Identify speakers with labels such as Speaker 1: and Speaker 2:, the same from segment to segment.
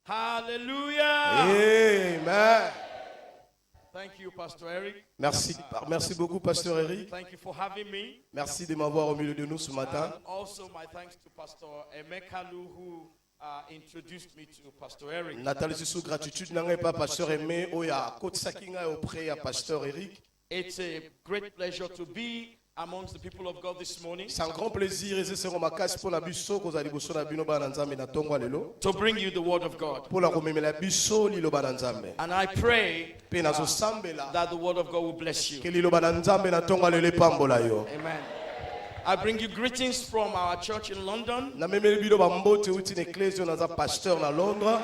Speaker 1: Hallelujah.
Speaker 2: Amen.
Speaker 1: Thank you, Pastor Eric.
Speaker 2: Merci beaucoup, Pasteur Eric.
Speaker 1: Thank you for having me.
Speaker 2: Merci de m'avoir au milieu de nous ce matin.
Speaker 1: And also my thanks to Pastor Emekalu who introduced me to Pastor Eric.
Speaker 2: Nathalie sous gratitude n'anga pas Pasteur Aimé oya kotisakinga auprès à Pasteur Eric.
Speaker 1: It's a great pleasure to be amongst the people of God this morning.
Speaker 2: C'est un grand plaisir et c'est un makasi pour la biso ko zali boso na bino ba nzambe na tongo lelo.
Speaker 1: To bring you the word of God.
Speaker 2: Pour la komemela biso lilo ba nzambe.
Speaker 1: And I pray
Speaker 2: Pe na zo sambela
Speaker 1: that the word of God will bless you.
Speaker 2: ke lilo ba nzambe na tongo lelo pambola yo.
Speaker 1: Amen. I bring you greetings from our church in London.
Speaker 2: Na memeli bilo ba mbote uti na ecclesia na za pasteur na Londres.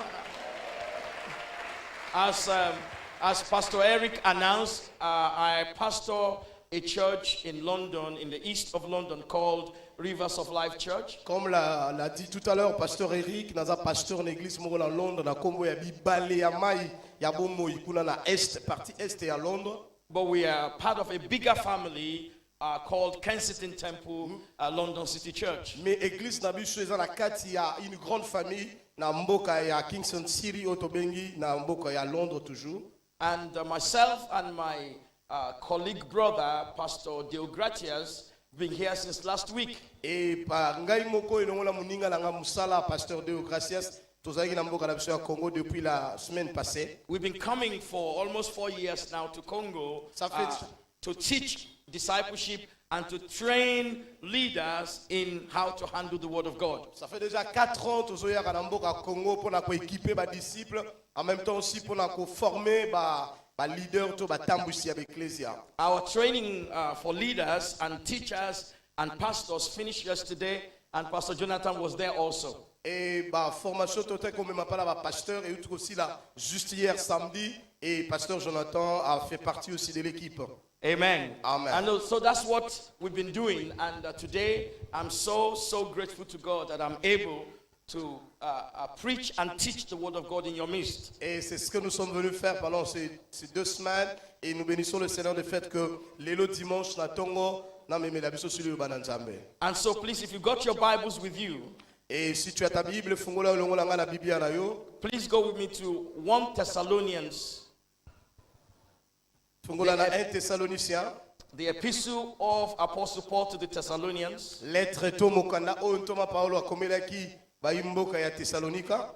Speaker 1: As Pastor Eric announced, I pastor a church in London, in the east of London, called Rivers of Life Church.
Speaker 2: Comme l'a dit tout à l'heure Pasteur Eric, naza pasteur na église moko na Londres na kombo ya bibale ya mai ya bomo ikuna na est, partie est ya Londres.
Speaker 1: But we are part of a bigger family called Kensington Temple, London City Church.
Speaker 2: Mais église na biso eza na kati ya une grande famille na mboka ya Kingston City otobengi na mboka ya Londres toujours.
Speaker 1: And myself and my colleague brother, Pastor Deogratias, been here since last week.
Speaker 2: Et pa ngai moko elongola muninga na nga musala Pasteur Deogratias tozalaki na mboka na biso ya Congo depuis la semaine passée.
Speaker 1: We've been coming for almost 4 years now to Congo to teach discipleship and to train leaders in how to handle the word of God.
Speaker 2: Ça fait déjà 4 ans tozoyaka na mboka Congo pour na ko équiper ba disciples, en même temps aussi pour na ko former ba leader to ba tambusi ya ecclesia.
Speaker 1: Our training for leaders and teachers and pastors finished yesterday, and Pastor Jonathan was there also.
Speaker 2: Et ba formation totale comme même pas ba pasteur et aussi là juste hier samedi et Pasteur Jonathan a fait partie aussi de l'équipe.
Speaker 1: Amen.
Speaker 2: Amen.
Speaker 1: And so that's what we've been doing, and today I'm so grateful to God that I'm able to preach and teach the word of God in your midst.
Speaker 2: Et c'est ce que nous sommes venus faire pendant ces 2 semaines, et nous bénissons le Seigneur du fait que l'élo dimanche na tongo na meme la biso sur le bananzambe.
Speaker 1: And so please, if you got your Bibles with you,
Speaker 2: et si tu as ta Bible fungola longola nga na Biblia na yo,
Speaker 1: please go with me to 1 Thessalonians.
Speaker 2: Fungola na 1 Thessaloniciens.
Speaker 1: The epistle of Apostle Paul to the Thessalonians.
Speaker 2: Lettre to mokanda o ntoma Paulo akomelaki ba imboka ya Thessalonika.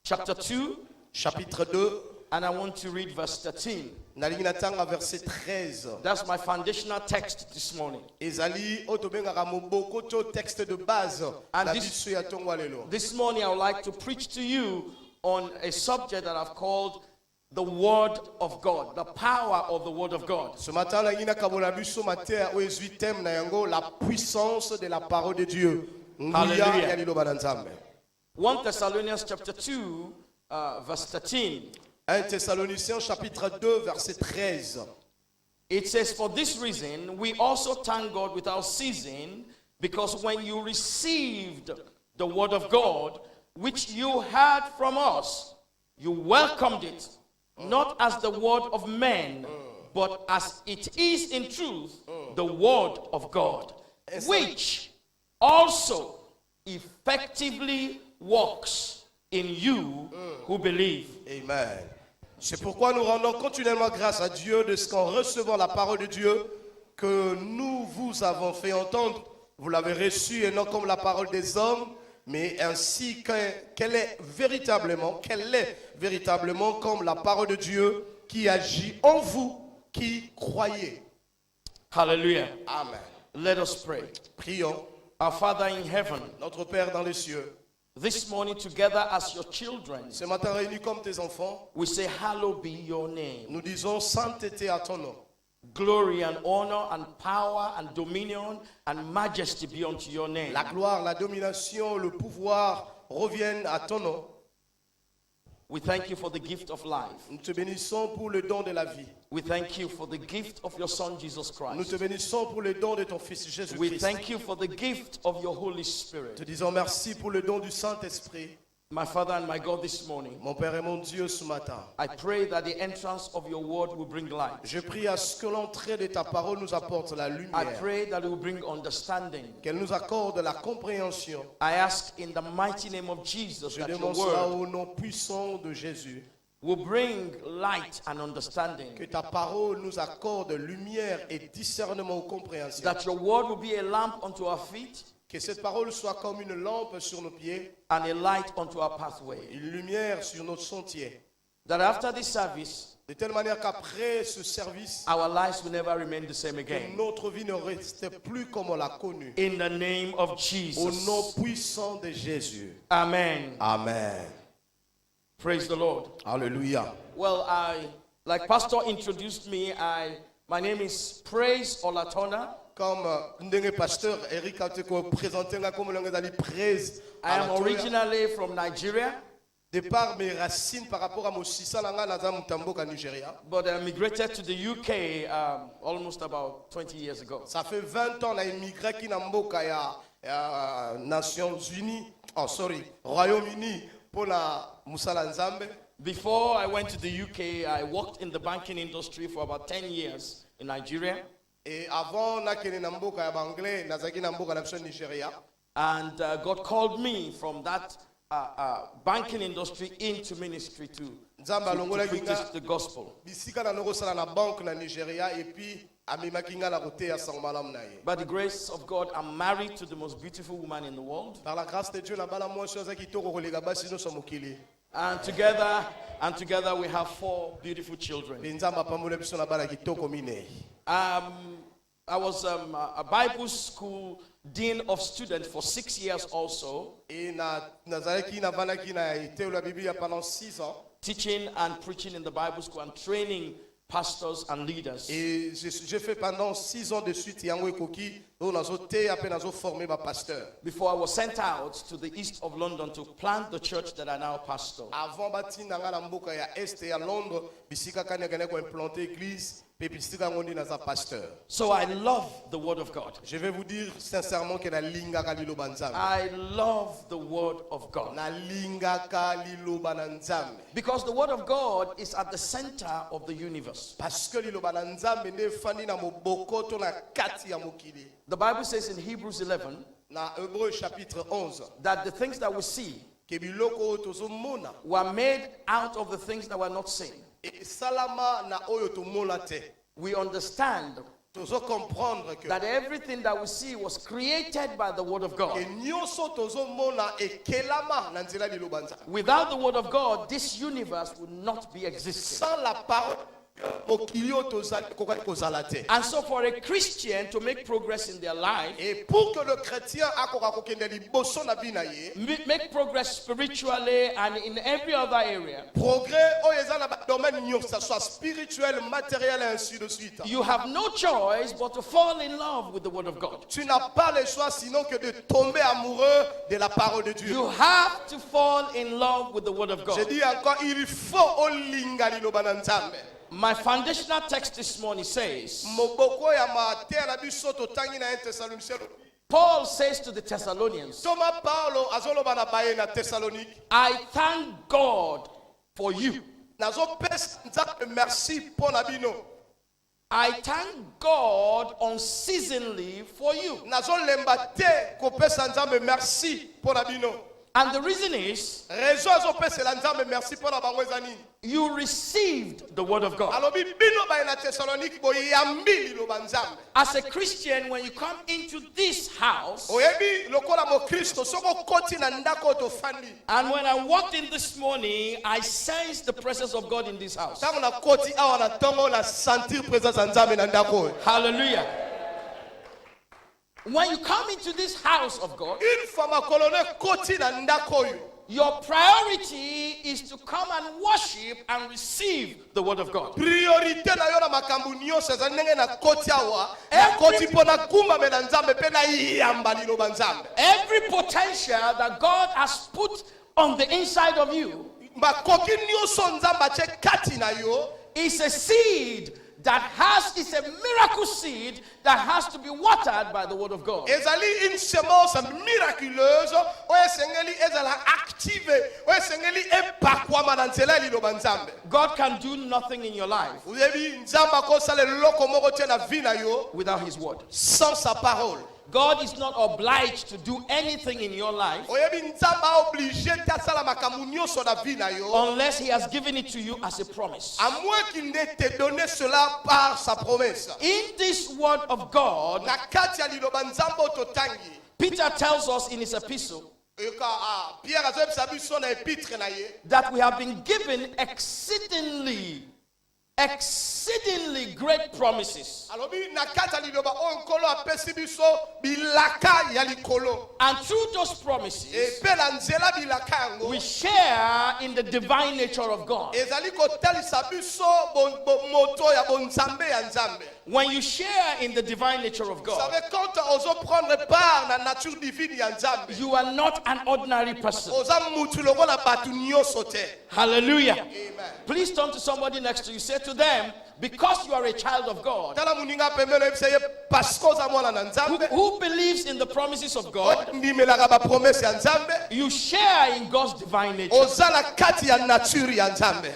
Speaker 1: Chapter 2.
Speaker 2: Chapitre 2.
Speaker 1: And I want to read verse 13.
Speaker 2: Nalingi natanga verset 13.
Speaker 1: That's my foundational text this morning.
Speaker 2: Ezali otobengaka moboko to texte de base.
Speaker 1: And
Speaker 2: na biso ya tongo lelo.
Speaker 1: This morning I would like to preach to you on a subject that I've called the Word of God, the power of the Word of God.
Speaker 2: Ce matin, la puissance de la parole de Dieu.
Speaker 1: Hallelujah. 1 Thessalonians chapter 2, verse 13.
Speaker 2: 1 Thessaloniciens chapitre 2, verset 13.
Speaker 1: It says, "For this reason, we also thank God without ceasing, because when you received the Word of God, which you heard from us, you welcomed it, not as the word of men, but as it is in truth, the word of God, which also effectively works in you who believe."
Speaker 2: Amen. C'est pourquoi nous rendons continuellement grâce à Dieu de ce qu'en recevant la parole de Dieu que nous vous avons fait entendre, vous l'avez reçue et non comme la parole des hommes, mais ainsi qu'elle est véritablement comme la parole de Dieu qui agit en vous qui croyez.
Speaker 1: Hallelujah.
Speaker 2: Amen.
Speaker 1: Let us pray.
Speaker 2: Prions.
Speaker 1: Our Father in heaven,
Speaker 2: Notre Père dans les cieux,
Speaker 1: this morning together as your children,
Speaker 2: ce matin réunis comme tes enfants,
Speaker 1: we say, hallowed be your name.
Speaker 2: nous disons sainteté à ton nom.
Speaker 1: Glory and honor and power and dominion and majesty be unto your name.
Speaker 2: La gloire, la domination, le pouvoir reviennent à ton nom.
Speaker 1: We thank you for the gift of life.
Speaker 2: Nous te bénissons pour le don de la vie.
Speaker 1: We thank you for the gift of your Son Jesus
Speaker 2: Nous te
Speaker 1: Christ.
Speaker 2: bénissons pour le don de ton Fils
Speaker 1: We
Speaker 2: Jésus-Christ.
Speaker 1: thank you for the gift of your Holy
Speaker 2: Te
Speaker 1: Spirit.
Speaker 2: disons merci pour le don du Saint-Esprit.
Speaker 1: My Father and my God, this morning,
Speaker 2: Mon Père et mon Dieu, ce matin,
Speaker 1: I pray that the entrance of your word will bring light.
Speaker 2: je prie à ce que l'entrée de ta parole nous apporte la
Speaker 1: I
Speaker 2: lumière,
Speaker 1: pray that it will bring understanding.
Speaker 2: qu'elle nous accorde la compréhension.
Speaker 1: I ask in the mighty name of Jesus
Speaker 2: Je
Speaker 1: that your
Speaker 2: demande cela
Speaker 1: word
Speaker 2: au nom puissant de Jésus,
Speaker 1: will bring light and understanding.
Speaker 2: que ta parole nous accorde lumière et discernement ou compréhension.
Speaker 1: That your word will be a lamp unto our feet
Speaker 2: Que cette parole soit comme une lampe sur nos pieds,
Speaker 1: and a light unto our pathway.
Speaker 2: une lumière sur notre sentier.
Speaker 1: That after this service,
Speaker 2: De telle manière qu'après ce service,
Speaker 1: our lives will never remain the same again.
Speaker 2: notre vie ne reste plus comme on l'a connue.
Speaker 1: In the name of
Speaker 2: Au
Speaker 1: Jesus.
Speaker 2: nom puissant de Jésus.
Speaker 1: Amen.
Speaker 2: Amen.
Speaker 1: Praise the Lord.
Speaker 2: Alléluia.
Speaker 1: Well, like Pastor introduced me, my name is Praise Olatona.
Speaker 2: Comme ndenge pasteur Eric a te présenté comme l'on a dit praise.
Speaker 1: I am originally from Nigeria,
Speaker 2: Départ mes racines par rapport à mon sisa langa naza mutamboka Nigeria.
Speaker 1: but I migrated to the UK almost about 20 years ago.
Speaker 2: Ça fait 20 ans na immigré qui na mboka ya Nations Unies. Oh sorry, Royaume-Uni pour la musala nzambe.
Speaker 1: Before I went to the UK, I worked in the banking industry for about 10 years in Nigeria.
Speaker 2: Et avant nakene na mboka ya banglais nazaki na mboka na biso Nigeria.
Speaker 1: And God called me from that banking industry into ministry to preach the gospel.
Speaker 2: Bisika na noko sala na banque na Nigeria et puis amemaki nga na kote ya sangmalam na ye.
Speaker 1: By the grace of God, I'm married to the most beautiful woman in the world.
Speaker 2: Par la grâce de Dieu na bala mwasi oza kitoko kolega basi nyonso mokili.
Speaker 1: And together we have 4 beautiful children.
Speaker 2: Nzamba pambola biso na bala kitoko minei.
Speaker 1: I was a Bible school dean of students for 6 years also,
Speaker 2: Et nazalaki na vanaki na itelo la Biblia pendant 6 ans.
Speaker 1: teaching and preaching in the Bible school and training pastors and leaders.
Speaker 2: Et j'ai fait pendant 6 ans de suite yango ekoki do nazo te ape nazo former ba pasteur.
Speaker 1: Before I was sent out to the east of London to plant the church that I now pastor.
Speaker 2: Avant batinda nga na mboka ya est ya Londres, bisika kanya kanya ko implanter église, pe bisika ngondi na za pasteur.
Speaker 1: So I love the word of God.
Speaker 2: Je vais vous dire sincèrement que na lingaka liloba nzambe.
Speaker 1: I love the word of God.
Speaker 2: Na lingaka liloba na nzambe.
Speaker 1: Because the word of God is at the center of the universe.
Speaker 2: Parce que liloba na nzambe nde fandi na moboko to na kati ya mokili.
Speaker 1: The Bible says in Hebrews 11
Speaker 2: Na Hébreux chapitre 11
Speaker 1: that the things that we see
Speaker 2: ke biloko tozomona
Speaker 1: were made out of the things that were not seen.
Speaker 2: e salama na oyo tomona te.
Speaker 1: We understand
Speaker 2: Tozo comprendre que
Speaker 1: that everything that we see was created by the word of God.
Speaker 2: ke nyonso tozomona ekelama na nzela liloba nzambe.
Speaker 1: Without the word of God, this universe would not be existing.
Speaker 2: Sans la parole mokili oyo tozali kokaki kozala te.
Speaker 1: And so for a Christian to make progress in their life,
Speaker 2: Et pour que le chrétien akoka kokende liboso na bi na ye,
Speaker 1: make progress spiritually and in every other area,
Speaker 2: progrès oyo eza na domaine nyonso, soit spirituel, matériel et ainsi de suite.
Speaker 1: you have no choice but to fall in love with the word of God.
Speaker 2: Tu n'as pas le choix sinon que de tomber amoureux de la parole de Dieu.
Speaker 1: You have to fall in love with the word of
Speaker 2: Je
Speaker 1: God.
Speaker 2: dis encore, il faut olinga liloba na nzambe.
Speaker 1: My foundational text this morning says,
Speaker 2: Moboko ya mater na biso totangi na 1 Thessaloniciens.
Speaker 1: Paul says to the Thessalonians,
Speaker 2: Thomas Paulo azoloba na baye na Thessalonique.
Speaker 1: I thank God for you.
Speaker 2: Nazo pesa nzambe merci pona bino.
Speaker 1: I thank God unceasingly for you.
Speaker 2: Nazo lemba te ko pesa nzambe merci pona bino.
Speaker 1: And the reason is,
Speaker 2: Raison azo pesa la nzambe merci pona bango ezani.
Speaker 1: you received the word of God.
Speaker 2: Alobi bino baye na Thessalonique boyambi liloba nzambe.
Speaker 1: As a Christian, when you come into this house,
Speaker 2: Oyebi lokola mo Kristo soko koti na ndako tofandi.
Speaker 1: and when I walked in this morning, I sensed the presence of God in this house.
Speaker 2: Tango na koti awa na tongo na sentir présence ya nzambe na ndako.
Speaker 1: Hallelujah. When you come into this house of God,
Speaker 2: Une fois ma colonne koti na ndako yo.
Speaker 1: your priority is to come and worship and receive the word of God.
Speaker 2: Priorité na yo na makambo nyonso eza ndenge na koti awa. Na koti pona kumba me na nzambe pe na yamba liloba nzambe.
Speaker 1: Every potential that God has put on the inside of you
Speaker 2: Makoki nyonso nzambe atie kati na yo.
Speaker 1: is a seed that is a miracle seed that has to be watered by the word of God.
Speaker 2: ezali une semence miraculeuse oyo esengeli ezala active oyo esengeli epakwama na nzela ya liloba nzambe.
Speaker 1: God can do nothing in your life
Speaker 2: oyebi nzambe akosala eloko moko te na vi na yo
Speaker 1: without his word.
Speaker 2: sans sa parole.
Speaker 1: God is not obliged to do anything in your life
Speaker 2: oyebi nzambe aoblige te asala makambo nyonso na vi na yo
Speaker 1: unless he has given it to you as a promise.
Speaker 2: à moins qu'il n'ait te donné cela par sa promesse.
Speaker 1: In this word of God,
Speaker 2: Na kati ya liloba nzambe oyo totangi
Speaker 1: Peter tells us in his epistle
Speaker 2: Pierre azoyebisa biso na épître na ye
Speaker 1: that we have been given exceedingly great promises.
Speaker 2: alobi na kati ya liloba oyo nkolo apesi biso bilaka ya likolo
Speaker 1: And through those promises,
Speaker 2: epe na nzela bilaka yango
Speaker 1: we share in the divine nature of God.
Speaker 2: ezali kotalisa biso moto ya bonzambe ya nzambe.
Speaker 1: When you share in the divine nature of
Speaker 2: Vous
Speaker 1: God,
Speaker 2: savez, quand ozo prendre part na nature divine ya nzambe
Speaker 1: you are not an ordinary person.
Speaker 2: oza mutu lokola bato nyonso te.
Speaker 1: Hallelujah.
Speaker 2: Amen.
Speaker 1: Please turn to somebody next to you. Say to them, because you are a child of God,
Speaker 2: tala moninga pembeni oyebisa ye parceke oza mwana na nzambe
Speaker 1: who believes in the promises of God,
Speaker 2: ondimelaka bapromese ya nzambe
Speaker 1: you share in God's divine nature.
Speaker 2: oza na kati ya nature ya nzambe.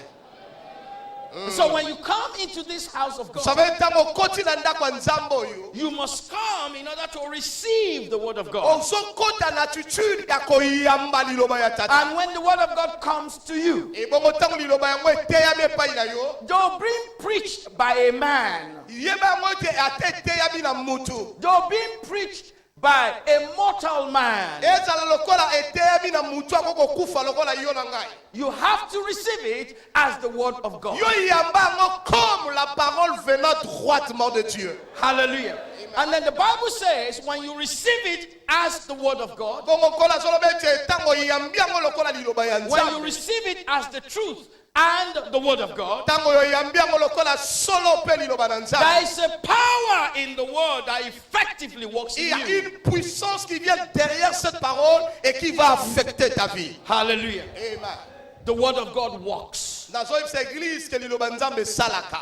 Speaker 1: So when you come into this house of
Speaker 2: Vous
Speaker 1: God,
Speaker 2: savez, ntango okoti na ndako ya nzambe oyo
Speaker 1: you must come in order to receive the word of God.
Speaker 2: ozokota na attitude ya koyamba liloba ya tata.
Speaker 1: And when the word of God comes to you,
Speaker 2: ebongo ntango liloba yango eteyami epai na yo
Speaker 1: though being preached by a man,
Speaker 2: yeba yango ete ate eteyami na mutu
Speaker 1: though being preached by a mortal man,
Speaker 2: ezala lokola eteyami na mutu akokokufa lokola yo na ngai
Speaker 1: you have to receive it as the word of God.
Speaker 2: yo yamba yango comme la parole venant droitement de Dieu.
Speaker 1: Hallelujah. And then the Bible says, when you receive it as the word of God,
Speaker 2: bongo kola zoloba ete ntango yambi yango lokola liloba ya
Speaker 1: when you
Speaker 2: nzambe
Speaker 1: receive it as the truth and the word of God,
Speaker 2: ntango yo yambi yango lokola solo mpe liloba na
Speaker 1: there
Speaker 2: nzambe
Speaker 1: is a power in the word that effectively works
Speaker 2: il y a
Speaker 1: in you.
Speaker 2: une puissance qui vient derrière cette parole et qui va affecter ta vie.
Speaker 1: Hallelujah.
Speaker 2: Amen.
Speaker 1: The word of God works.
Speaker 2: nazoyebisa église ke liloba nzambe esalaka.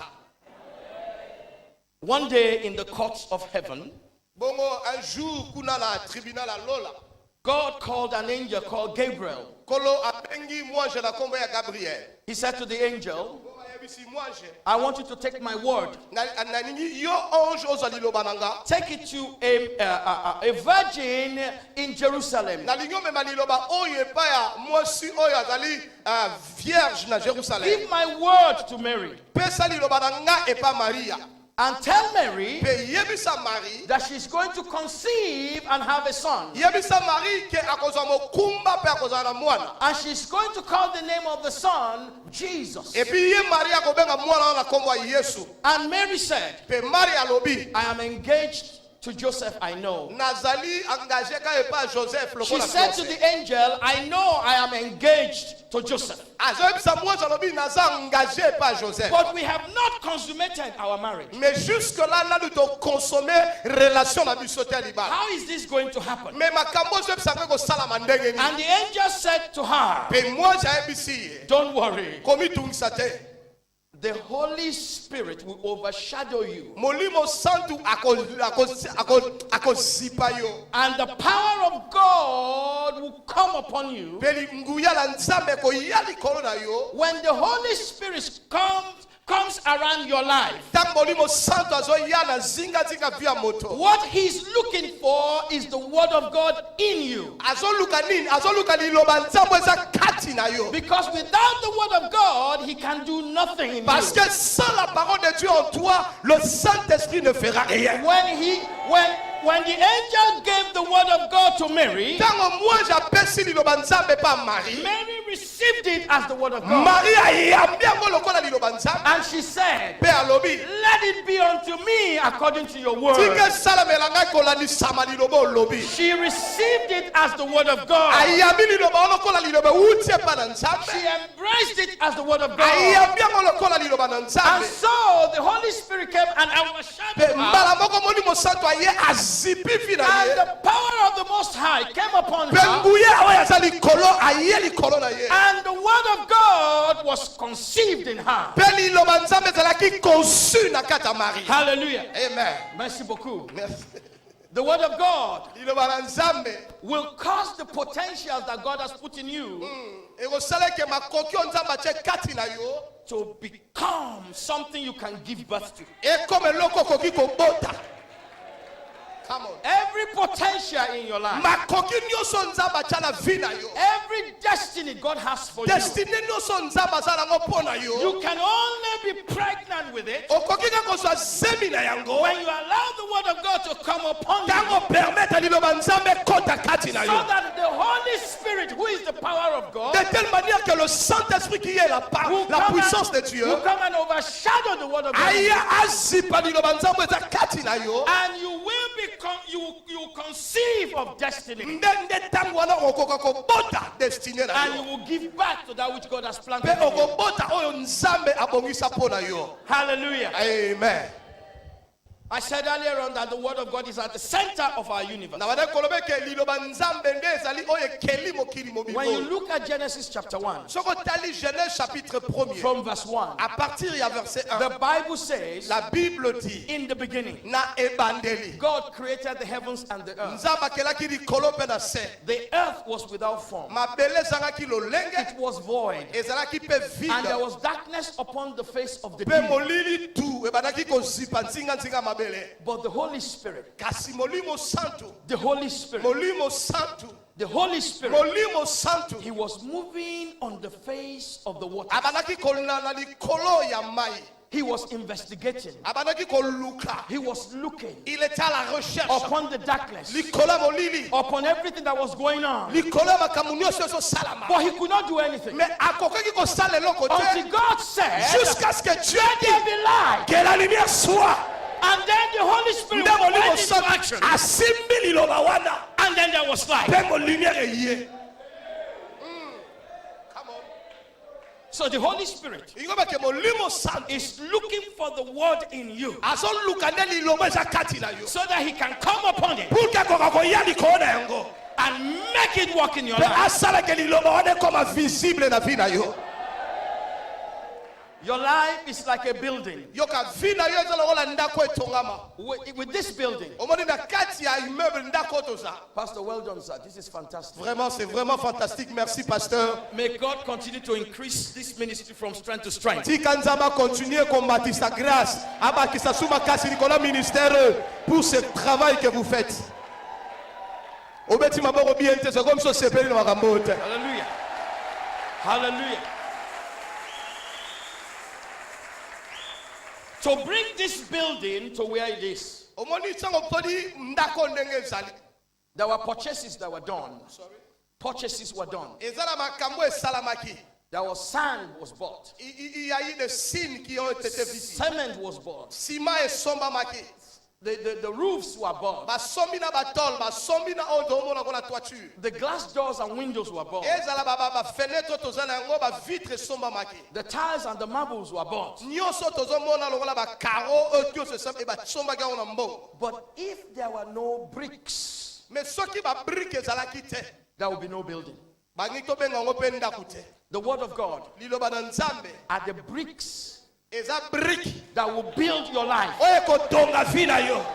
Speaker 1: One day in the courts of heaven,
Speaker 2: bongo un jour kuna na tribunal ya lola
Speaker 1: God called an angel called Gabriel.
Speaker 2: kolo abengi mwange na kombo ya Gabriel.
Speaker 1: He said to the angel,
Speaker 2: Bongo ayebisi mwange
Speaker 1: I want you to take my word.
Speaker 2: na ningi yo ange ozwa liloba na nga
Speaker 1: Take it to a virgin in Jerusalem.
Speaker 2: nalingi omema liloba oyo epai ya mwasi oyo azali vierge na Jerusalem.
Speaker 1: Give my word to Mary
Speaker 2: pesa liloba na nga epai Maria
Speaker 1: and tell Mary
Speaker 2: mpe yebisa Marie
Speaker 1: that she's going to conceive and have a son.
Speaker 2: yebisa Marie ke akozwa mokumba mpe akozala na mwana
Speaker 1: And she's going to call the name of the son Jesus.
Speaker 2: epi ye Marie akobenga mwana wana na kombo ya Yesu.
Speaker 1: And Mary said,
Speaker 2: mpe Marie alobi
Speaker 1: I am engaged to Joseph, I know.
Speaker 2: nazali engagé ka epai ya Joseph
Speaker 1: She
Speaker 2: lokola
Speaker 1: said to
Speaker 2: fiancé.
Speaker 1: the angel, I know I am engaged to Joseph,
Speaker 2: azoyebisa mwasi alobi naza engagé epai ya Joseph.
Speaker 1: but we have not consummated our marriage.
Speaker 2: mais jusque là nanu tokonsome relation na biso te ya libala.
Speaker 1: How is this going to happen?
Speaker 2: me makambo ozoyebisaka kosalama ndenge nini.
Speaker 1: And the angel said to her,
Speaker 2: mpe mwasi ayebisi ye
Speaker 1: don't worry,
Speaker 2: komitungisa te
Speaker 1: the Holy Spirit will overshadow you,
Speaker 2: molimo santu akozipa yo
Speaker 1: and the power of God will come upon you.
Speaker 2: mpe nguya na nzambe koya likolo na yo.
Speaker 1: When the Holy Spirit comes around your life,
Speaker 2: ntango molimo santu azoya na zingazinga vi ya moto
Speaker 1: what he's looking for is the word of God in you.
Speaker 2: azoluka nini? azoluka liloba nzambe eza kati na yo.
Speaker 1: Because without the word of God, he can do nothing in
Speaker 2: parce
Speaker 1: you.
Speaker 2: que sans la parole de Dieu en toi le Saint-Esprit ne fera rien.
Speaker 1: When the angel gave the word of God to Mary,
Speaker 2: ntango mwasi apesi liloba nzambe pa Marie,
Speaker 1: Mary received it as the word of God.
Speaker 2: Marie ayambi yango lokola liloba nzambe
Speaker 1: And she said,
Speaker 2: mpe alobi
Speaker 1: let it be unto me according to your word.
Speaker 2: tika esalamela ngai kolandisama liloba olobi.
Speaker 1: She received it as the word of God.
Speaker 2: ayambi liloba lokola liloba euti epai na
Speaker 1: She
Speaker 2: nzambe
Speaker 1: embraced it as the word of God.
Speaker 2: ayambi yango lokola liloba na
Speaker 1: And
Speaker 2: nzambe
Speaker 1: so the Holy Spirit came and overshadowed
Speaker 2: mpe
Speaker 1: her.
Speaker 2: mbala moko molimo santu aye azipi vi na
Speaker 1: And
Speaker 2: ye
Speaker 1: the power of the Most High came upon
Speaker 2: mpe
Speaker 1: her.
Speaker 2: nguya oyo aza likolo aye likolo na ye
Speaker 1: And the word of God was conceived in her.
Speaker 2: Mpe liloba nzambe ezalaki conçu na kati ya Marie.
Speaker 1: Hallelujah.
Speaker 2: Amen.
Speaker 1: Merci beaucoup.
Speaker 2: Merci.
Speaker 1: The word of God
Speaker 2: Liloba na nzambe
Speaker 1: will cause the potentials that God has put in you
Speaker 2: ekosalaki makoki oyo nzambe atie kati na yo
Speaker 1: to become something you can give birth to.
Speaker 2: ekoma eloko okoki kobota. Come on.
Speaker 1: Every potential in your life,
Speaker 2: Makoki nyonso nzambe atia na vi na yo.
Speaker 1: every destiny God has for you,
Speaker 2: Destiny nyonso nzambe aza nango mpo na yo.
Speaker 1: you can only be pregnant with it
Speaker 2: Okoki kaka kozwa zemi na yango
Speaker 1: when you allow the word of God to come upon you,
Speaker 2: ntango permettre liloba nzambe ekota kati na
Speaker 1: so
Speaker 2: yo.
Speaker 1: that the Holy Spirit, who is the power of God,
Speaker 2: De telle manière que le Saint-Esprit qui est la puissance de Dieu
Speaker 1: will come and overshadow the word of God,
Speaker 2: aya azipa liloba nzambe eza kati na yo.
Speaker 1: and you will become, you conceive of destiny,
Speaker 2: Nde ntango wana okoka kobota destiny na
Speaker 1: and you
Speaker 2: yo.
Speaker 1: will give back to that which God has planted
Speaker 2: Mpe
Speaker 1: in you.
Speaker 2: okobota oyo nzambe abongisa mpo na yo.
Speaker 1: Hallelujah.
Speaker 2: Amen.
Speaker 1: I said earlier on that the word of God is at the center of our universe.
Speaker 2: Na bade kolobe ke liloba nzambe nde ezali oyo ekeli mokili
Speaker 1: When you
Speaker 2: mobimbo.
Speaker 1: look at Genesis chapter 1,
Speaker 2: Soko tali Genèse chapitre 1er.
Speaker 1: from verse 1,
Speaker 2: À partir ya verset 1.
Speaker 1: the Bible says,
Speaker 2: La Bible dit
Speaker 1: in the beginning,
Speaker 2: na ebandeli.
Speaker 1: God created the heavens and the earth.
Speaker 2: Nzambe akelaki likolo mpe na se.
Speaker 1: The earth was without form,
Speaker 2: Mabele ezalaki lolenge
Speaker 1: it was void,
Speaker 2: ezalaki mpe
Speaker 1: and there
Speaker 2: vide.
Speaker 1: was darkness upon the face of the
Speaker 2: Mpe
Speaker 1: deep.
Speaker 2: molili tu ebandaki kozipa nzinga mabele.
Speaker 1: But the Holy Spirit,
Speaker 2: Kasi molimo santu,
Speaker 1: the Holy Spirit,
Speaker 2: molimo santu,
Speaker 1: the Holy Spirit,
Speaker 2: molimo santu.
Speaker 1: he was moving on the face of the water.
Speaker 2: Abandaki kolina na likolo ya mai.
Speaker 1: He was investigating.
Speaker 2: Abandaki koluka.
Speaker 1: He was looking
Speaker 2: Il était à la recherche.
Speaker 1: upon the darkness,
Speaker 2: Likola molili.
Speaker 1: upon everything that was going on.
Speaker 2: Likola makambo nyonso ezosalama.
Speaker 1: But he could not do anything
Speaker 2: Mais akokaki kosala eloko
Speaker 1: until
Speaker 2: te
Speaker 1: God said,
Speaker 2: jusqu'à ce que Dieu
Speaker 1: "Let there
Speaker 2: dit
Speaker 1: be light."
Speaker 2: que la lumière soit.
Speaker 1: And then the Holy Spirit
Speaker 2: Nde molimo
Speaker 1: went into
Speaker 2: santu
Speaker 1: action.
Speaker 2: asimbi liloba wana.
Speaker 1: And then there was light.
Speaker 2: Mpe mo lumière eye. Come on.
Speaker 1: So the Holy Spirit
Speaker 2: Ingoba ke molimo santu
Speaker 1: is looking for the word in you
Speaker 2: azoluka nde liloba eza kati na yo.
Speaker 1: so that he can come upon it
Speaker 2: Pour que akoka koya likolo na yango.
Speaker 1: and make it work in your
Speaker 2: Mpe
Speaker 1: life.
Speaker 2: asala ke liloba wana ekoma visible na vi na yo.
Speaker 1: Your life is like a building.
Speaker 2: Yoka vi na yo eza lokola ndako etongama.
Speaker 1: With this building,
Speaker 2: Omoni na kati ya immeuble ndako toza.
Speaker 1: Pastor, well done, sir. This is fantastic.
Speaker 2: Vraiment, c'est vraiment fantastique. Merci, pasteur.
Speaker 1: May God continue to increase this ministry from strength to strength.
Speaker 2: Tika nzamba continue combattre sa grâce. Abakisa suma kasi likola ministère pour ce travail que vous faites. Obeti maboko bien te, c'est comme ça sepeli na makambo te.
Speaker 1: Hallelujah. Hallelujah. To bring this building to where it is,
Speaker 2: Omoni sango podi ndako ndenge ezali.
Speaker 1: there were purchases that were done.
Speaker 2: Sorry.
Speaker 1: Purchases were done.
Speaker 2: Ezala makambo esalamaki.
Speaker 1: There was sand was bought.
Speaker 2: Il y a eu des signes qui ont été visibles.
Speaker 1: Cement was bought.
Speaker 2: Ciment esombamaki.
Speaker 1: The roofs were bought.
Speaker 2: Basombi na batol, basombi na ondo omona kona toiture.
Speaker 1: The glass doors and windows were bought.
Speaker 2: Ezala ba fenêtre tozana yango ba vitre esombamaki.
Speaker 1: The tiles and the marbles were bought.
Speaker 2: Nyonso tozomona lokola ba caro oyo se sam e ba sombaki yango na mbo.
Speaker 1: But if there were no bricks,
Speaker 2: Mais soki ba brique ezalaki te,
Speaker 1: there would be no building.
Speaker 2: bangi tobenga yango mpe ndako te.
Speaker 1: The word of God
Speaker 2: Liloba na Nzambe
Speaker 1: are the bricks
Speaker 2: eza brique
Speaker 1: that will build your life.
Speaker 2: oyo ekotonga vi na yo.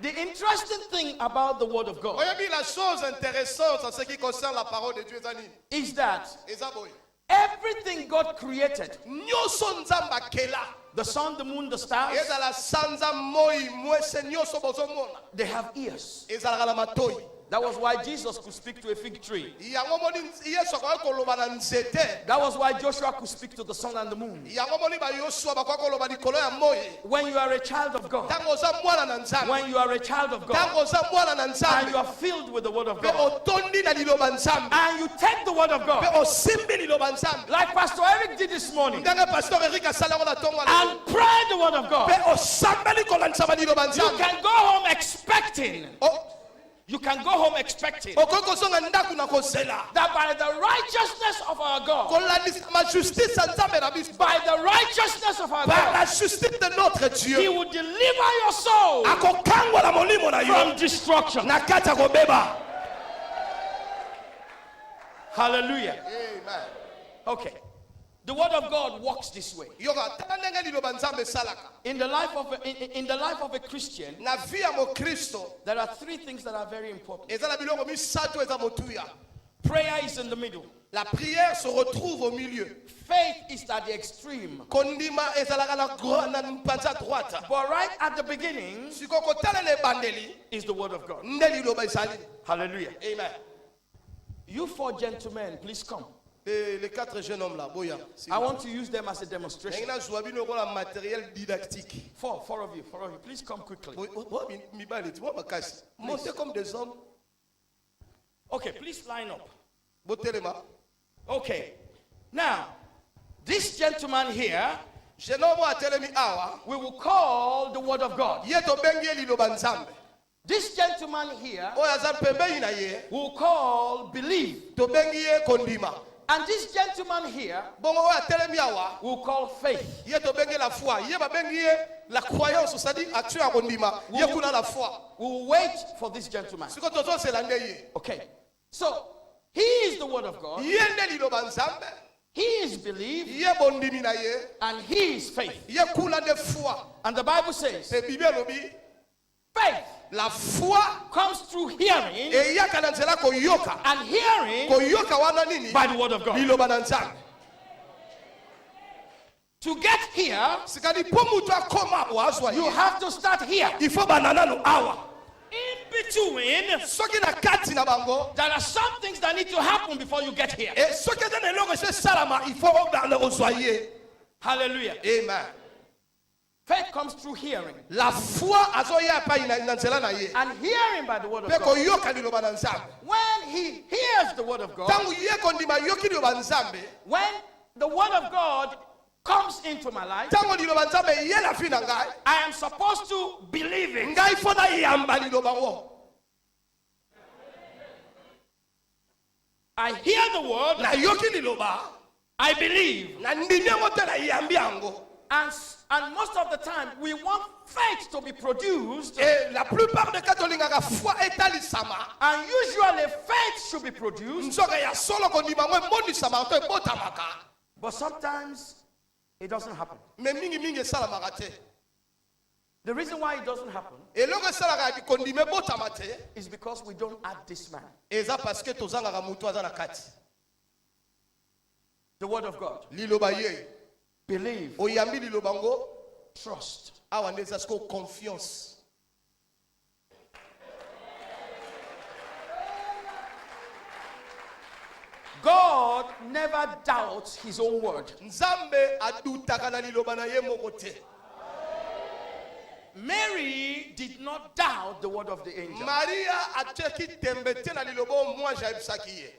Speaker 1: The interesting thing about the word of God
Speaker 2: Oyebi la chose intéressante en ce qui concerne la parole de Dieu eza nini?
Speaker 1: is that
Speaker 2: Eza boye.
Speaker 1: everything God created,
Speaker 2: Nyonso Nzambe akela.
Speaker 1: the sun, the moon, the stars,
Speaker 2: Ezala sanza moi mwese nyonso bozomona.
Speaker 1: they have ears.
Speaker 2: Ezalaka na matoi.
Speaker 1: That was why Jesus could speak to a fig tree.
Speaker 2: Yango moni Yesu akoki koloba na nzete.
Speaker 1: That was why Joshua could speak to the sun and the moon.
Speaker 2: Yango moni ba Yosua bakoki koloba likolo ya moi.
Speaker 1: When you are a child of God,
Speaker 2: Ntango oza mwana na Nzambe.
Speaker 1: when you are a child of God,
Speaker 2: Ntango oza mwana na
Speaker 1: and
Speaker 2: Nzambe.
Speaker 1: you are filled with the word of
Speaker 2: Mpe
Speaker 1: God,
Speaker 2: otondi na liloba Nzambe.
Speaker 1: and you take the word of
Speaker 2: Mpe
Speaker 1: God,
Speaker 2: osimbi liloba Nzambe.
Speaker 1: like Pastor Eric did this morning,
Speaker 2: Ndenge pasteur Eric asala yango na ntongo wana.
Speaker 1: and pray the word of God,
Speaker 2: Mpe osambeli kolandisama liloba
Speaker 1: you
Speaker 2: Nzambe.
Speaker 1: can go home expecting.
Speaker 2: O-
Speaker 1: You can go home expecting
Speaker 2: okoki kozonga ndako na kozela.
Speaker 1: that by the righteousness of our God,
Speaker 2: Kolandisa ma justice ya Nzambe na biso.
Speaker 1: by the righteousness of our
Speaker 2: Par la
Speaker 1: God,
Speaker 2: justice de notre
Speaker 1: He
Speaker 2: Dieu.
Speaker 1: will deliver your soul
Speaker 2: Akokangwala molimo na
Speaker 1: from
Speaker 2: yo.
Speaker 1: destruction.
Speaker 2: Na kati ya kobeba.
Speaker 1: Hallelujah.
Speaker 2: Amen.
Speaker 1: Okay. The word of God works this way.
Speaker 2: Yoka tala ndenge liloba nzambe salaka.
Speaker 1: In the life of a Christian,
Speaker 2: Na vie ya mo Kristo,
Speaker 1: there are three things that are very important.
Speaker 2: eza na biloko misato eza motuya.
Speaker 1: Prayer is in the middle.
Speaker 2: La prière se retrouve au milieu.
Speaker 1: Faith is at the extreme.
Speaker 2: Kondima ezalaka na mpanza droite.
Speaker 1: But right at the beginning
Speaker 2: Sikoko tala le bandeli,
Speaker 1: is the word of God.
Speaker 2: nde liloba ezali.
Speaker 1: Hallelujah.
Speaker 2: Amen.
Speaker 1: You four gentlemen, please come.
Speaker 2: Les quatre jeunes hommes là, boya.
Speaker 1: I want to use them as a demonstration.
Speaker 2: Ngina zwa bino kola matériel didactique.
Speaker 1: Four of you, please come quickly.
Speaker 2: Montez comme des hommes.
Speaker 1: Okay, please line up.
Speaker 2: Botelema.
Speaker 1: Okay. Now, this gentleman here,
Speaker 2: Jeune homme atelemi awa.
Speaker 1: we will call the word of God.
Speaker 2: Yeto bengi liloba nzambe.
Speaker 1: This gentleman here,
Speaker 2: Oya za pembeni na ye.
Speaker 1: we will call believe.
Speaker 2: To bengi ye kondima.
Speaker 1: And this gentleman here,
Speaker 2: Bongo oya telemi awa.
Speaker 1: we will call faith.
Speaker 2: Yeto bengi la foi. Ye ba bengi ye la croyance, c'est-à-dire action ya kondima. Ye kuna la foi.
Speaker 1: We will wait for this gentleman.
Speaker 2: Siko toto se lande ye.
Speaker 1: Okay. So, he is the word of God.
Speaker 2: Ye nde liloba nzambe.
Speaker 1: He is believe.
Speaker 2: Ye bondimi na ye.
Speaker 1: And he is faith.
Speaker 2: Ye kuna de foi.
Speaker 1: And the Bible says,
Speaker 2: Se Bible lobi.
Speaker 1: faith
Speaker 2: La foi
Speaker 1: comes through hearing,
Speaker 2: e yaka na nzela koyoka.
Speaker 1: and hearing
Speaker 2: Koyoka wana nini?
Speaker 1: by the word of God.
Speaker 2: Liloba na nzambe.
Speaker 1: To get here,
Speaker 2: Sikadi po mutu akoma wazwa
Speaker 1: you
Speaker 2: ye.
Speaker 1: have to start here.
Speaker 2: Il faut banana no awa.
Speaker 1: In between,
Speaker 2: Soki na kati na bango.
Speaker 1: there are some things that need to happen before you get here.
Speaker 2: Et soki eza na eloko se salama, il faut bana ozwa ye.
Speaker 1: Hallelujah.
Speaker 2: Amen.
Speaker 1: Faith comes through hearing,
Speaker 2: La foi azoya pa ina nzela na ye.
Speaker 1: and hearing by the word of
Speaker 2: Pe
Speaker 1: God.
Speaker 2: koyoka liloba na nzambe.
Speaker 1: When he hears the word of God,
Speaker 2: Tangu ye kondima yoki liloba nzambe.
Speaker 1: when the word of God comes into my life,
Speaker 2: Tangu liloba nzambe ye la fi na ngai.
Speaker 1: I am supposed to believe it.
Speaker 2: Ngai fo na yamba liloba wo.
Speaker 1: I hear the word,
Speaker 2: Na yoki liloba.
Speaker 1: I believe.
Speaker 2: Na ndimi yango te na yambi yango.
Speaker 1: And most of the time, we want faith to be produced.
Speaker 2: Et la plupart des catholiques ont foi etalisama.
Speaker 1: And usually, faith should be produced.
Speaker 2: Nzoka ya solo kondima ngwe moni sama to botamaka.
Speaker 1: But sometimes, it doesn't happen.
Speaker 2: Mais mingi salamaka te.
Speaker 1: The reason why it doesn't happen
Speaker 2: Eloko salaka di kondime botamate.
Speaker 1: is because we don't add this man,
Speaker 2: Eza parce que tozanga ka mutu aza na kati.
Speaker 1: the word of God.
Speaker 2: Liloba ye.
Speaker 1: Believe,
Speaker 2: Oyambi liloba ngo.
Speaker 1: trust.
Speaker 2: Awa ndeza sko confiance.
Speaker 1: God never doubts his own word.
Speaker 2: Nzambe adutaka na liloba na ye moko te.
Speaker 1: Mary did not doubt the word of the angel.
Speaker 2: Maria ateki tembe te na liloba moi jaibsaki ye.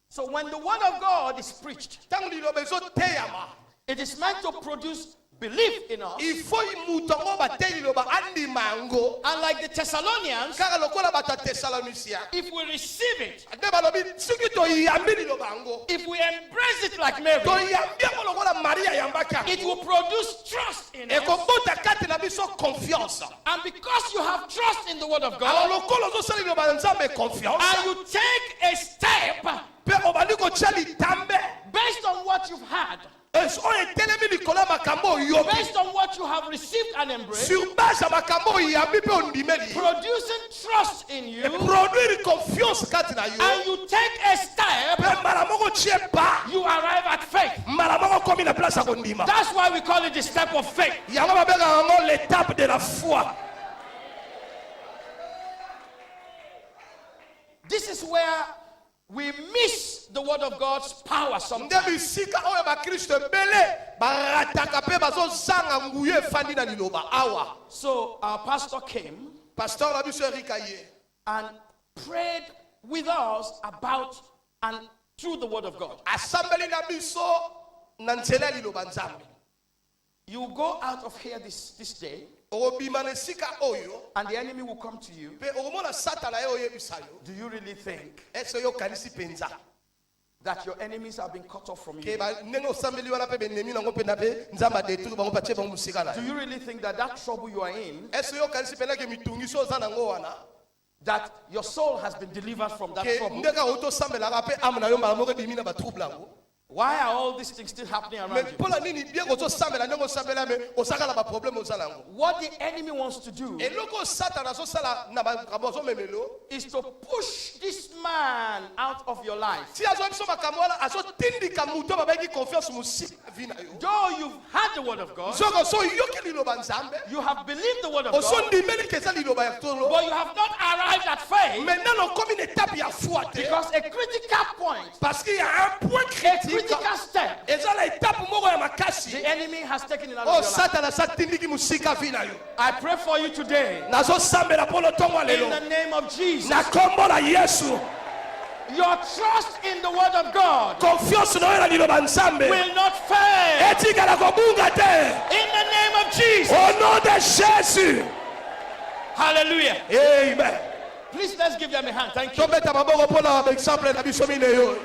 Speaker 1: So when the word of God is preached,
Speaker 2: Tangu liloba ezo teyama.
Speaker 1: it is meant to produce belief in us.
Speaker 2: Il faut imutongo bate liloba andima yango.
Speaker 1: And like the Thessalonians,
Speaker 2: Kaka lokola bata Thessaloniciens.
Speaker 1: if we receive it,
Speaker 2: Ade balobi soki toyambi liloba yango.
Speaker 1: if we embrace it like Mary,
Speaker 2: Toyambi yango lokola Maria yambaka.
Speaker 1: it will produce trust in us.
Speaker 2: Ekobota kati na biso confiance.
Speaker 1: And because you have trust in the word of
Speaker 2: Alors
Speaker 1: God,
Speaker 2: lokolo ozosala liloba nzambe confiance.
Speaker 1: and you take a step
Speaker 2: Pe obali kotia litambe.
Speaker 1: based on what you've had,
Speaker 2: Oyo etelemi likolo ya makambo oyobi.
Speaker 1: based on what you have received and embraced,
Speaker 2: Sur base ya makambo oyambi pe ondimeli.
Speaker 1: producing trust in you,
Speaker 2: Produire confiance kati na yo.
Speaker 1: and you take a step,
Speaker 2: Pe mbala moko tie pa.
Speaker 1: you arrive at faith.
Speaker 2: Mbala moko komi na place ya kondima.
Speaker 1: That's why we call it the step of faith.
Speaker 2: Yango babengaka yango l'étape de la foi.
Speaker 1: This is where we miss the word of God's power
Speaker 2: Nde
Speaker 1: sometimes.
Speaker 2: bisika oyo bakristo ebele barataka mpe bazozanga nguya efandi na liloba awa.
Speaker 1: So our pastor came
Speaker 2: Pasteur na biso Erika ye.
Speaker 1: and prayed with us about and through the word of God.
Speaker 2: Asambeli na biso na nzela ya liloba nzambe.
Speaker 1: You go out of here this day,
Speaker 2: Okobima na esika oyo
Speaker 1: and the enemy will come to you.
Speaker 2: mpe okomona satana ye oyebisa yo.
Speaker 1: Do you really think
Speaker 2: Ese oyokanisi mpenza
Speaker 1: that your enemies have been cut off from
Speaker 2: ke
Speaker 1: you?
Speaker 2: ndenge osambeli wana mpe benemi nango mpenza mpe nzambe adetruire bango batie bango mosika na
Speaker 1: Do
Speaker 2: yo.
Speaker 1: you really think that that trouble you are in
Speaker 2: Ese oyokanisi mpenza ke mitungi so oza nango wana
Speaker 1: that your soul has been delivered from that
Speaker 2: ke
Speaker 1: trouble.
Speaker 2: ndeka otosambelaka mpe ame na yo mbala moko ebimi na batrouble yango.
Speaker 1: Why are all these things still happening
Speaker 2: Mais
Speaker 1: around you?
Speaker 2: mpola nini bien kozosambela ndenge osambela me osaka na baproblème oza na yango.
Speaker 1: What the enemy wants to do
Speaker 2: eloko satana azosala na makambo azomemelo
Speaker 1: is to push this man out of your life.
Speaker 2: ti azwa biso makambo wana azotindika moto babengi confiance mosika na vi na yo.
Speaker 1: Though you've heard the word of God,
Speaker 2: soki osoyoki liloba nzambe
Speaker 1: you have believed the word of God,
Speaker 2: osondimeli ke eza liloba ya tolo
Speaker 1: but you have not arrived at faith
Speaker 2: maintenant okomi na étape ya foi te
Speaker 1: because a critical point,
Speaker 2: parce qu'il y a un point
Speaker 1: a
Speaker 2: critique
Speaker 1: critical step,
Speaker 2: eza na étape moko ya
Speaker 1: the
Speaker 2: makasi
Speaker 1: enemy has taken it out
Speaker 2: oyo
Speaker 1: of your life.
Speaker 2: satana asatindiki mosika vi na yo.
Speaker 1: I pray for you today
Speaker 2: nazosambela mpo lotongo ya
Speaker 1: in
Speaker 2: lelo
Speaker 1: the name of Jesus.
Speaker 2: na kombo na yesu.
Speaker 1: Your trust in the word of God
Speaker 2: confiance na oyo na liloba nzambe
Speaker 1: will not fail
Speaker 2: etikala kobunga te
Speaker 1: in the name of Jesus.
Speaker 2: au nom de jésus.
Speaker 1: Hallelujah.
Speaker 2: Amen.
Speaker 1: Please let's give them a hand. Thank you.
Speaker 2: tobeta maboko mpona baexemple na biso mine yo.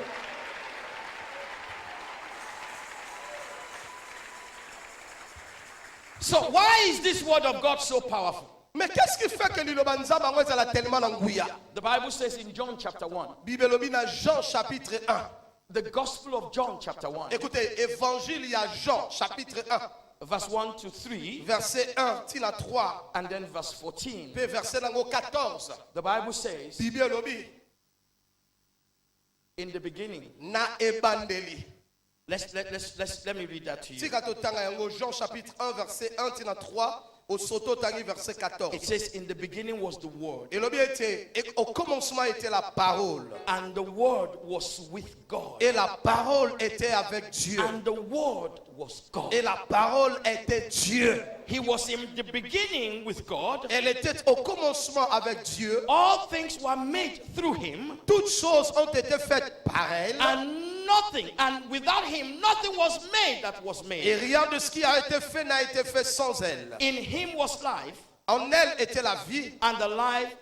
Speaker 1: So why is this word of God so powerful?
Speaker 2: Mais qu'est-ce qui fait que liloba nzambe yango ezala tellement na nguya?
Speaker 1: The Bible says in John chapter 1,
Speaker 2: Bible elobi na Jean chapitre 1.
Speaker 1: the Gospel of John chapter 1,
Speaker 2: Écoutez, évangile ya Jean chapitre 1
Speaker 1: verse 1 to 3,
Speaker 2: verset 1 tina 3
Speaker 1: and then verse 14.
Speaker 2: pe verset nango 14.
Speaker 1: The Bible says,
Speaker 2: Bible elobi
Speaker 1: in the beginning,
Speaker 2: na ebandeli.
Speaker 1: let me read that to you.
Speaker 2: Tika totanga yango Jean chapitre 1 verset 1 tina 3 au soto tangi verset
Speaker 1: It
Speaker 2: 14.
Speaker 1: says, in the beginning was the Word,
Speaker 2: Elobi était au commencement était la parole
Speaker 1: and the Word was with God,
Speaker 2: et la parole était avec Dieu
Speaker 1: and the Word was God.
Speaker 2: et la parole était Dieu.
Speaker 1: He was in the beginning with God.
Speaker 2: Elle était au commencement avec Dieu.
Speaker 1: All things were made through Him,
Speaker 2: Toutes choses ont été faites par elle.
Speaker 1: and without Him, nothing was made that was
Speaker 2: Et
Speaker 1: made.
Speaker 2: rien de ce qui a été fait n'a été fait sans elle.
Speaker 1: In Him was life,
Speaker 2: En elle était la vie.
Speaker 1: and the life,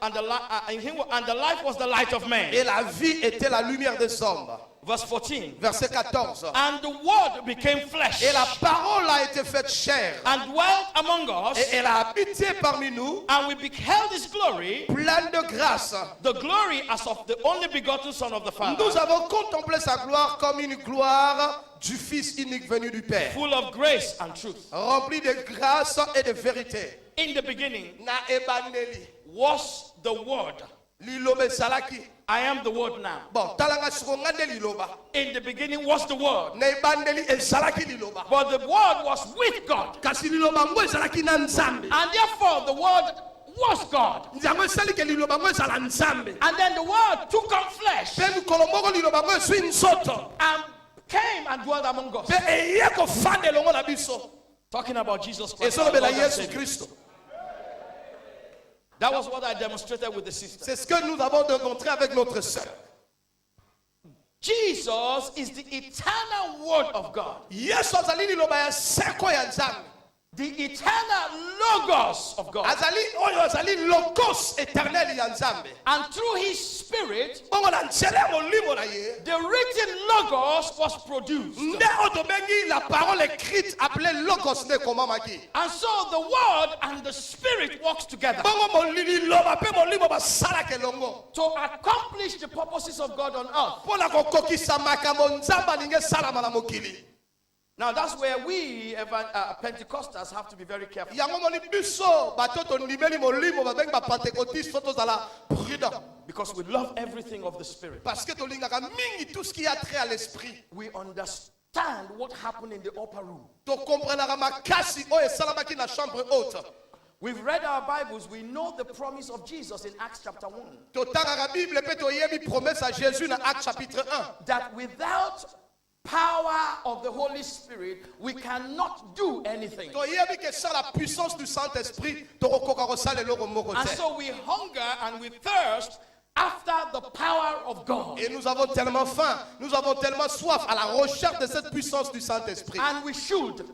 Speaker 1: in Him, and the life was the light of man.
Speaker 2: Et la vie était la lumière des hommes.
Speaker 1: Verse 14.
Speaker 2: Verset 14.
Speaker 1: And the Word became flesh
Speaker 2: Et la parole a été faite chair.
Speaker 1: and dwelt among us,
Speaker 2: Et elle a habité parmi nous,
Speaker 1: and we beheld His glory,
Speaker 2: pleine de grâce.
Speaker 1: the glory as of the only begotten Son of the Father,
Speaker 2: Nous avons contemplé sa gloire comme une gloire du Fils unique venu du Père,
Speaker 1: full of grace and truth.
Speaker 2: rempli de grâce et de vérité.
Speaker 1: In the beginning
Speaker 2: Na ebandeli.
Speaker 1: was the Word.
Speaker 2: Liloba salaki.
Speaker 1: I am the Word now.
Speaker 2: Bon, talanga sikonga nde liloba.
Speaker 1: In the beginning was the Word.
Speaker 2: Na ebandeli ezalaki liloba.
Speaker 1: But the Word was with God.
Speaker 2: Kasi liloba ngo ezalaki na nzambe.
Speaker 1: And therefore the Word was God.
Speaker 2: Nzambe esali ke liloba ngo ezala nzambe.
Speaker 1: And then the Word took on flesh
Speaker 2: Pe mikolo moko liloba ngo ezwi nzoto.
Speaker 1: and came and dwelt among us.
Speaker 2: Pe eye kofanda elongo na biso.
Speaker 1: Talking about Jesus Christ. our
Speaker 2: Ezolobela
Speaker 1: Lord and
Speaker 2: Yesu
Speaker 1: Savior.
Speaker 2: Kristo.
Speaker 1: That was what I demonstrated with the sister.
Speaker 2: C'est ce que nous avons démontré avec notre sœur.
Speaker 1: Jesus is the eternal Word of God.
Speaker 2: Yesu azali liloba ya seko ya nzambe.
Speaker 1: The eternal Logos of God.
Speaker 2: Azali oyo azali logos éternel ya nzambe.
Speaker 1: And through His Spirit,
Speaker 2: Bongo na nzela molimo na ye.
Speaker 1: the written Logos was produced.
Speaker 2: Nde otobengi la parole écrite appelée logos ne komamaki.
Speaker 1: And so the Word and the Spirit works together
Speaker 2: Bongo molili loba pe molimo basala kelongo.
Speaker 1: to accomplish the purposes of God on earth.
Speaker 2: Pona kokokisa makambo nzambe alingi salama na mokili.
Speaker 1: Now that's where we Pentecostals have to be very careful.
Speaker 2: Yango moni biso batoto ndimeli molimo babengi ba pentecôtiste soto zala prudent.
Speaker 1: Because we love everything of the Spirit.
Speaker 2: Parce que tolingaka mingi tout ce qui a trait à l'esprit.
Speaker 1: We understand what happened in the upper room.
Speaker 2: To comprendra makasi oyo esalamaki na chambre haute.
Speaker 1: We've read our Bibles. We know the promise of Jesus in Acts chapter 1.
Speaker 2: Totangaka Bible pe toyebi promesse à Jésus na Acte chapitre 1.
Speaker 1: That without power of the Holy Spirit, we cannot do anything.
Speaker 2: Toyebi que sans la puissance du Saint-Esprit, tokokoka kosala eloko moko
Speaker 1: And
Speaker 2: te.
Speaker 1: so we hunger and we thirst after the power of God.
Speaker 2: Et nous avons tellement faim, nous avons tellement soif à la recherche de cette puissance du Saint-Esprit.
Speaker 1: And we should.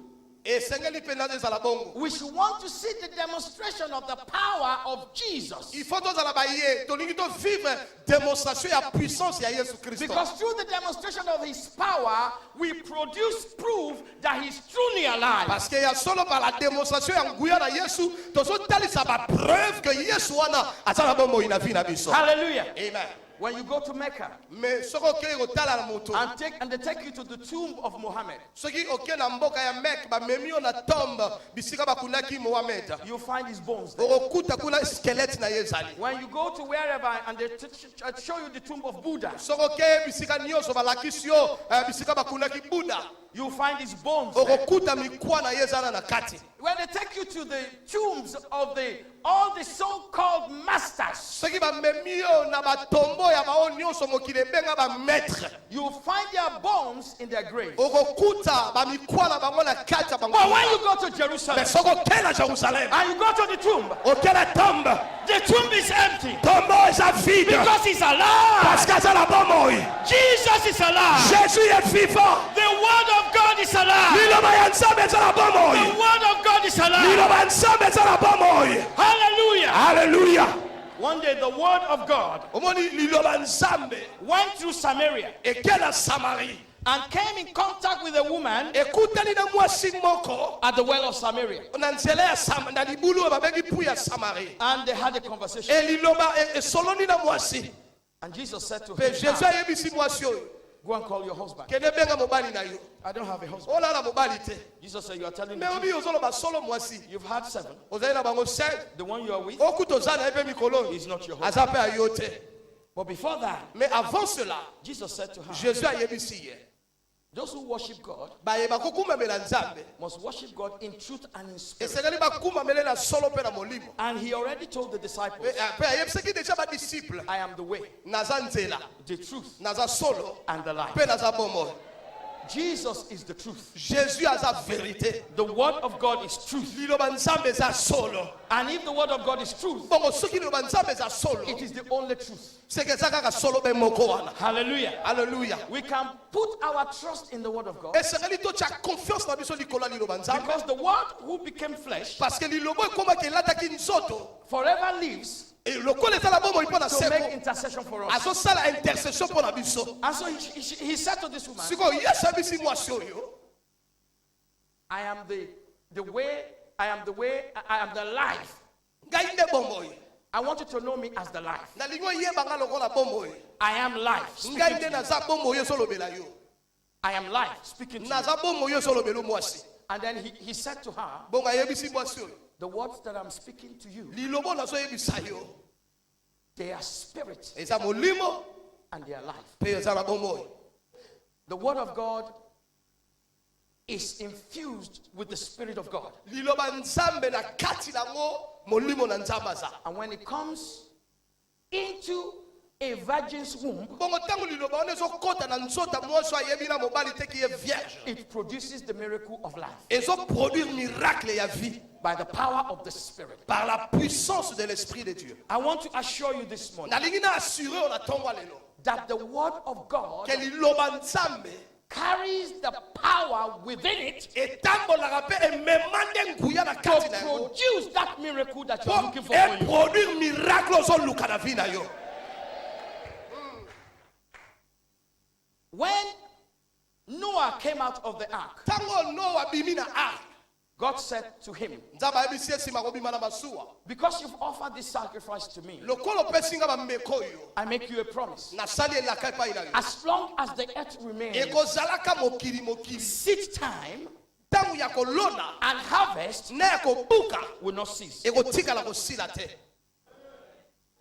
Speaker 2: esengeli mpenza ezala bongo.
Speaker 1: We should want to see the demonstration of the power of Jesus.
Speaker 2: Il faut tozala baye tolingi to vivre démonstration ya puissance ya Yesu Kristo.
Speaker 1: Because through the demonstration of his power, we produce proof that he's truly alive.
Speaker 2: Parce que ya solo par la démonstration ya nguya na Yesu tozotalisa ba preuve que Yesu wana azala bombo ina vie na biso.
Speaker 1: Hallelujah.
Speaker 2: Amen.
Speaker 1: When you go to Mecca
Speaker 2: Mais soko ke kotala na moto.
Speaker 1: and they take you to the tomb of Muhammad,
Speaker 2: Soki oke na mboka ya Mek ba memio na tombe bisika bakunaki Mohammed.
Speaker 1: you find his bones there.
Speaker 2: Okuta kuna skelete na Yezali.
Speaker 1: When you go to wherever and they show you the tomb of Buddha,
Speaker 2: Soko ke bisika nyonso balakisi yo bisika bakunaki Buddha.
Speaker 1: you find his bones there.
Speaker 2: Okuta mikwa na Yezala na kati.
Speaker 1: When they take you to the tombs of all the so-called masters,
Speaker 2: Soki ba memio na batombo ya bao nyonso mokile benga ba maître.
Speaker 1: you find their bones in their graves.
Speaker 2: Okuta ba mikwa na bango na kati ya bango.
Speaker 1: But when you go to Jerusalem
Speaker 2: Mais soko ke na Jerusalem.
Speaker 1: and you go to the tomb,
Speaker 2: Oke na tombe.
Speaker 1: the tomb is empty
Speaker 2: Tombo eza vide.
Speaker 1: because he's alive.
Speaker 2: Parce que azala bomoi.
Speaker 1: Jesus is alive.
Speaker 2: Jésus est vivant.
Speaker 1: The word of God is alive.
Speaker 2: Liloba ya nzambe ezala
Speaker 1: The
Speaker 2: bomoi.
Speaker 1: word of God is alive.
Speaker 2: Liloba ya nzambe ezala bomoi.
Speaker 1: Hallelujah.
Speaker 2: Hallelujah.
Speaker 1: One day the word of God
Speaker 2: Omoni liloba nzambe
Speaker 1: went through Samaria
Speaker 2: ekela Samarie.
Speaker 1: and came in contact with a woman
Speaker 2: Ekutani na mwasi moko
Speaker 1: at the well of Samaria.
Speaker 2: na nzela ya Samarie na libulu babengi pu ya Samarie.
Speaker 1: And they had a conversation.
Speaker 2: Liloba esoloni na mwasi.
Speaker 1: And Jesus said to
Speaker 2: Pe
Speaker 1: him,
Speaker 2: Jésus ayebisi mwasi oyo.
Speaker 1: go and call your husband.
Speaker 2: Kende benga mobali na yo.
Speaker 1: I don't have a husband.
Speaker 2: Ola na mobali te.
Speaker 1: Jesus said, you are telling me
Speaker 2: Me obi ozoloba solo mwasi.
Speaker 1: you've had 7.
Speaker 2: Ozali na bango 7.
Speaker 1: The one you are with
Speaker 2: Okutoza na epe mikolo.
Speaker 1: is not your husband.
Speaker 2: Aza pe ayo te.
Speaker 1: But before that,
Speaker 2: Mais avant cela,
Speaker 1: Jesus said to her,
Speaker 2: Jésus ayebisi ye.
Speaker 1: those who worship God
Speaker 2: Bayeba kokumamela nzambe.
Speaker 1: must worship God in truth and in spirit.
Speaker 2: Esengeli bakumamela na solo pe na molimo.
Speaker 1: And he already told the disciples,
Speaker 2: Pe ayebisaki deja ba disciple.
Speaker 1: I am the way,
Speaker 2: Naza nzela.
Speaker 1: the truth,
Speaker 2: Naza solo.
Speaker 1: and the life.
Speaker 2: Pe naza bomoi.
Speaker 1: Jesus is the truth.
Speaker 2: Jésus aza vérité.
Speaker 1: The word of God is truth.
Speaker 2: Liloba nzambe eza solo.
Speaker 1: And if the word of God is truth,
Speaker 2: Bongo soki liloba nzambe eza solo.
Speaker 1: it is the only truth.
Speaker 2: Seke eza kaka solo be moko wana.
Speaker 1: Hallelujah.
Speaker 2: Alléluia.
Speaker 1: We can put our trust in the word of God
Speaker 2: Esengeli totia confiance na biso likolo ya liloba nzambe.
Speaker 1: because the word who became flesh
Speaker 2: Parce que liloba ekomaki elataki nzoto.
Speaker 1: forever lives
Speaker 2: Et lokola ezala bomoi mpo na
Speaker 1: to make
Speaker 2: seko.
Speaker 1: intercession for us.
Speaker 2: Azosala intercession mpo na biso.
Speaker 1: And so he said to this woman,
Speaker 2: Siko Yesu abisi mwasi oyo.
Speaker 1: I am the way, I am the way, I am the life.
Speaker 2: Ngai nde bomoi.
Speaker 1: I want you to know me as the life.
Speaker 2: Nalingi oyeba nga lokola bomoi.
Speaker 1: I am life. Speaking
Speaker 2: Ngai
Speaker 1: to
Speaker 2: nde
Speaker 1: you.
Speaker 2: naza bomoi ezolobela yo.
Speaker 1: I am life. Speaking to you.
Speaker 2: Naza bomoi ezolobela mwasi.
Speaker 1: And then he said to her,
Speaker 2: Bongo ayebisi mwasi oyo.
Speaker 1: the words that I'm speaking to you,
Speaker 2: Lilobo nazoyebisa yo.
Speaker 1: they are spirit
Speaker 2: Eza molimo
Speaker 1: and they are life.
Speaker 2: pe eza na bomoi.
Speaker 1: The word of God is infused with the spirit of God.
Speaker 2: Liloba nzambe na kati nango molimo na nzambe aza.
Speaker 1: And when it comes into a virgin's womb,
Speaker 2: Bongo tango liloba wana ezokota na nzota mwasi ayebi na mobali te ki ye vierge.
Speaker 1: it produces the miracle of life
Speaker 2: Ezoproduire miracle ya vie
Speaker 1: by the power of the spirit.
Speaker 2: par la puissance de l'esprit de Dieu.
Speaker 1: I want to assure you this morning
Speaker 2: Nalingi na assurer ona tongo lelo.
Speaker 1: that the word of God
Speaker 2: Que liloba nzambe
Speaker 1: carries the power within it
Speaker 2: etambolaka pe ememande nguya na
Speaker 1: to
Speaker 2: kati na yo.
Speaker 1: produce that miracle that you're
Speaker 2: Po
Speaker 1: looking for you.
Speaker 2: produire miracle ozoluka na vie na yo.
Speaker 1: When Noah came out of the ark,
Speaker 2: Tango Noah bimi na ark.
Speaker 1: God said to him,
Speaker 2: Nzambe ayebisi esima kobima na masuwa.
Speaker 1: because you've offered this sacrifice to me,
Speaker 2: Lokolo pesinga bambeko oyo.
Speaker 1: I make you a promise.
Speaker 2: Nasali elaka epai na yo.
Speaker 1: As long as the earth remains,
Speaker 2: Ekozalaka mokili.
Speaker 1: seed time
Speaker 2: Tango ya kolona
Speaker 1: and harvest
Speaker 2: na ya kobuka
Speaker 1: will not cease.
Speaker 2: ekotikala kosila te.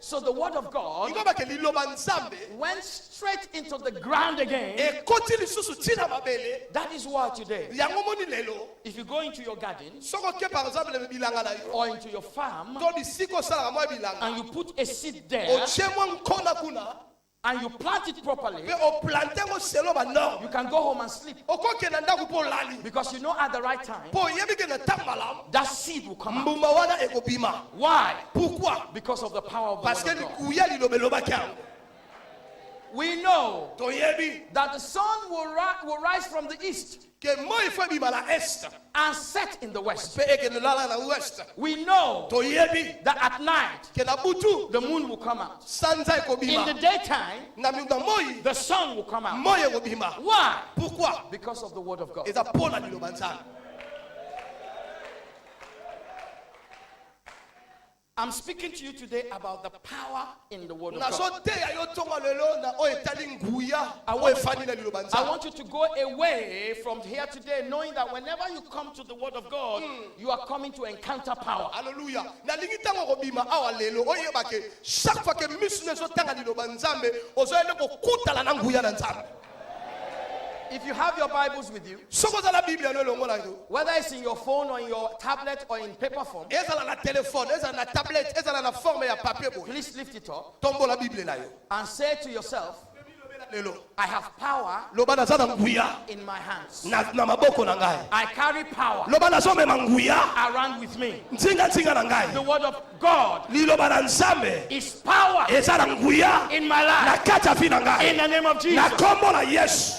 Speaker 1: So the word of God
Speaker 2: Ingobake liloba nzambe
Speaker 1: went straight into the ground again.
Speaker 2: ekoti lisusu tina mabele.
Speaker 1: That is why today,
Speaker 2: Yango moni lelo.
Speaker 1: if you go into your garden
Speaker 2: Soko ke par exemple bilanga na yo.
Speaker 1: or into your farm
Speaker 2: To bisiko sala mwa bilanga.
Speaker 1: and you put a seed there
Speaker 2: Oche mwa nkona kuna.
Speaker 1: and you plant it properly,
Speaker 2: Pe o plante ngo selo ba norme.
Speaker 1: you can go home and sleep
Speaker 2: Okoke na ndaku po lali.
Speaker 1: because you know at the right time
Speaker 2: Po yebi ke na tambala.
Speaker 1: that seed will come out.
Speaker 2: Mbuma wana ekobima.
Speaker 1: Why?
Speaker 2: Pourquoi?
Speaker 1: Because of the power of the
Speaker 2: Parce que
Speaker 1: word of God.
Speaker 2: kuya lilobeloba kyango.
Speaker 1: We know
Speaker 2: toyebi
Speaker 1: that the sun will rise from the east
Speaker 2: ke moi ifo ebima na est
Speaker 1: and set in the west.
Speaker 2: mpe ekende lala na ouest.
Speaker 1: We know
Speaker 2: Toyebi
Speaker 1: that at night
Speaker 2: ke na butu
Speaker 1: the moon will come out.
Speaker 2: sanza
Speaker 1: In
Speaker 2: ekobima
Speaker 1: the daytime,
Speaker 2: na moi
Speaker 1: the sun will come out.
Speaker 2: moi ekobima.
Speaker 1: Why?
Speaker 2: Pourquoi?
Speaker 1: Because of the word of God.
Speaker 2: Eza pona liloba nzambe.
Speaker 1: I'm speaking to you today about the power in the word of God.
Speaker 2: nazoteya yo ntongo lelo na oyo etali nguya
Speaker 1: I
Speaker 2: oyo
Speaker 1: want-
Speaker 2: efandi na liloba
Speaker 1: I
Speaker 2: nzambe.
Speaker 1: want you to go away from here today knowing that whenever you come to the word of God, you are coming to encounter power.
Speaker 2: Alléluia. Nalingi ntango kobima awa lelo oyeba ke chaque fois ke misu na ezotanga liloba nzambe ozoyende kokutana na nguya na nzambe.
Speaker 1: If you have your Bibles with you,
Speaker 2: Soki ozala biblia no elongola yo
Speaker 1: whether it's in your phone or in your tablet or in paper form,
Speaker 2: ezala na telefone ezala na tablette ezala na forme ya papier boye
Speaker 1: please lift it up
Speaker 2: tombola biblia na yo
Speaker 1: and say to yourself,
Speaker 2: lelo
Speaker 1: I have power
Speaker 2: loba naza na nguya
Speaker 1: in my hands.
Speaker 2: na maboko na ngai
Speaker 1: I carry power
Speaker 2: loba nazomema nguya
Speaker 1: around with me.
Speaker 2: nzinga na
Speaker 1: The
Speaker 2: ngai
Speaker 1: word of God
Speaker 2: liloba na nzambe
Speaker 1: is power
Speaker 2: eza na nguya
Speaker 1: in my
Speaker 2: na
Speaker 1: life.
Speaker 2: kati ya vi na
Speaker 1: In
Speaker 2: ngai
Speaker 1: the name of
Speaker 2: na
Speaker 1: Jesus.
Speaker 2: kombo na yesu.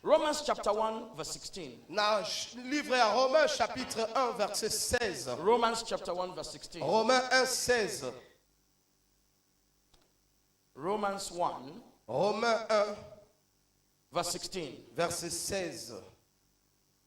Speaker 1: Romans chapter 1, verse 16.
Speaker 2: Na livre ya Romains chapitre 1 verset 16.
Speaker 1: Romans chapter 1, verse 16.
Speaker 2: Romains 1 16.
Speaker 1: Romans 1,
Speaker 2: Romains 1
Speaker 1: verse 16.
Speaker 2: verset 16.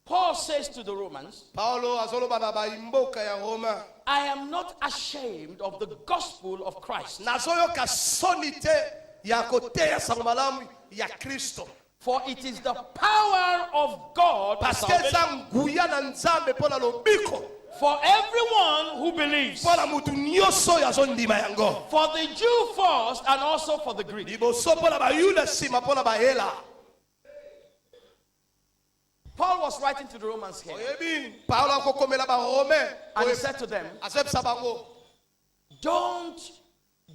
Speaker 1: Paul says to the Romans,
Speaker 2: Paulo azoloba na baimboka ya Romains.
Speaker 1: I am not ashamed of the gospel of Christ,
Speaker 2: Nazoyoka soni te ya koteya sango malamu ya Kristo.
Speaker 1: for it is the power of God to
Speaker 2: Parce que
Speaker 1: salvation
Speaker 2: eza nguya na nzambe mpo na lobiko.
Speaker 1: for everyone who believes,
Speaker 2: Mpo na mutu nyonso oyo azondima yango.
Speaker 1: for the Jew first and also for the Greek.
Speaker 2: Liboso mpo na bayuda nsima mpo na bayela.
Speaker 1: Paul was writing to the Romans here,
Speaker 2: Oyebi Paulo akokomela baromain
Speaker 1: and he said to them,
Speaker 2: azebisa bango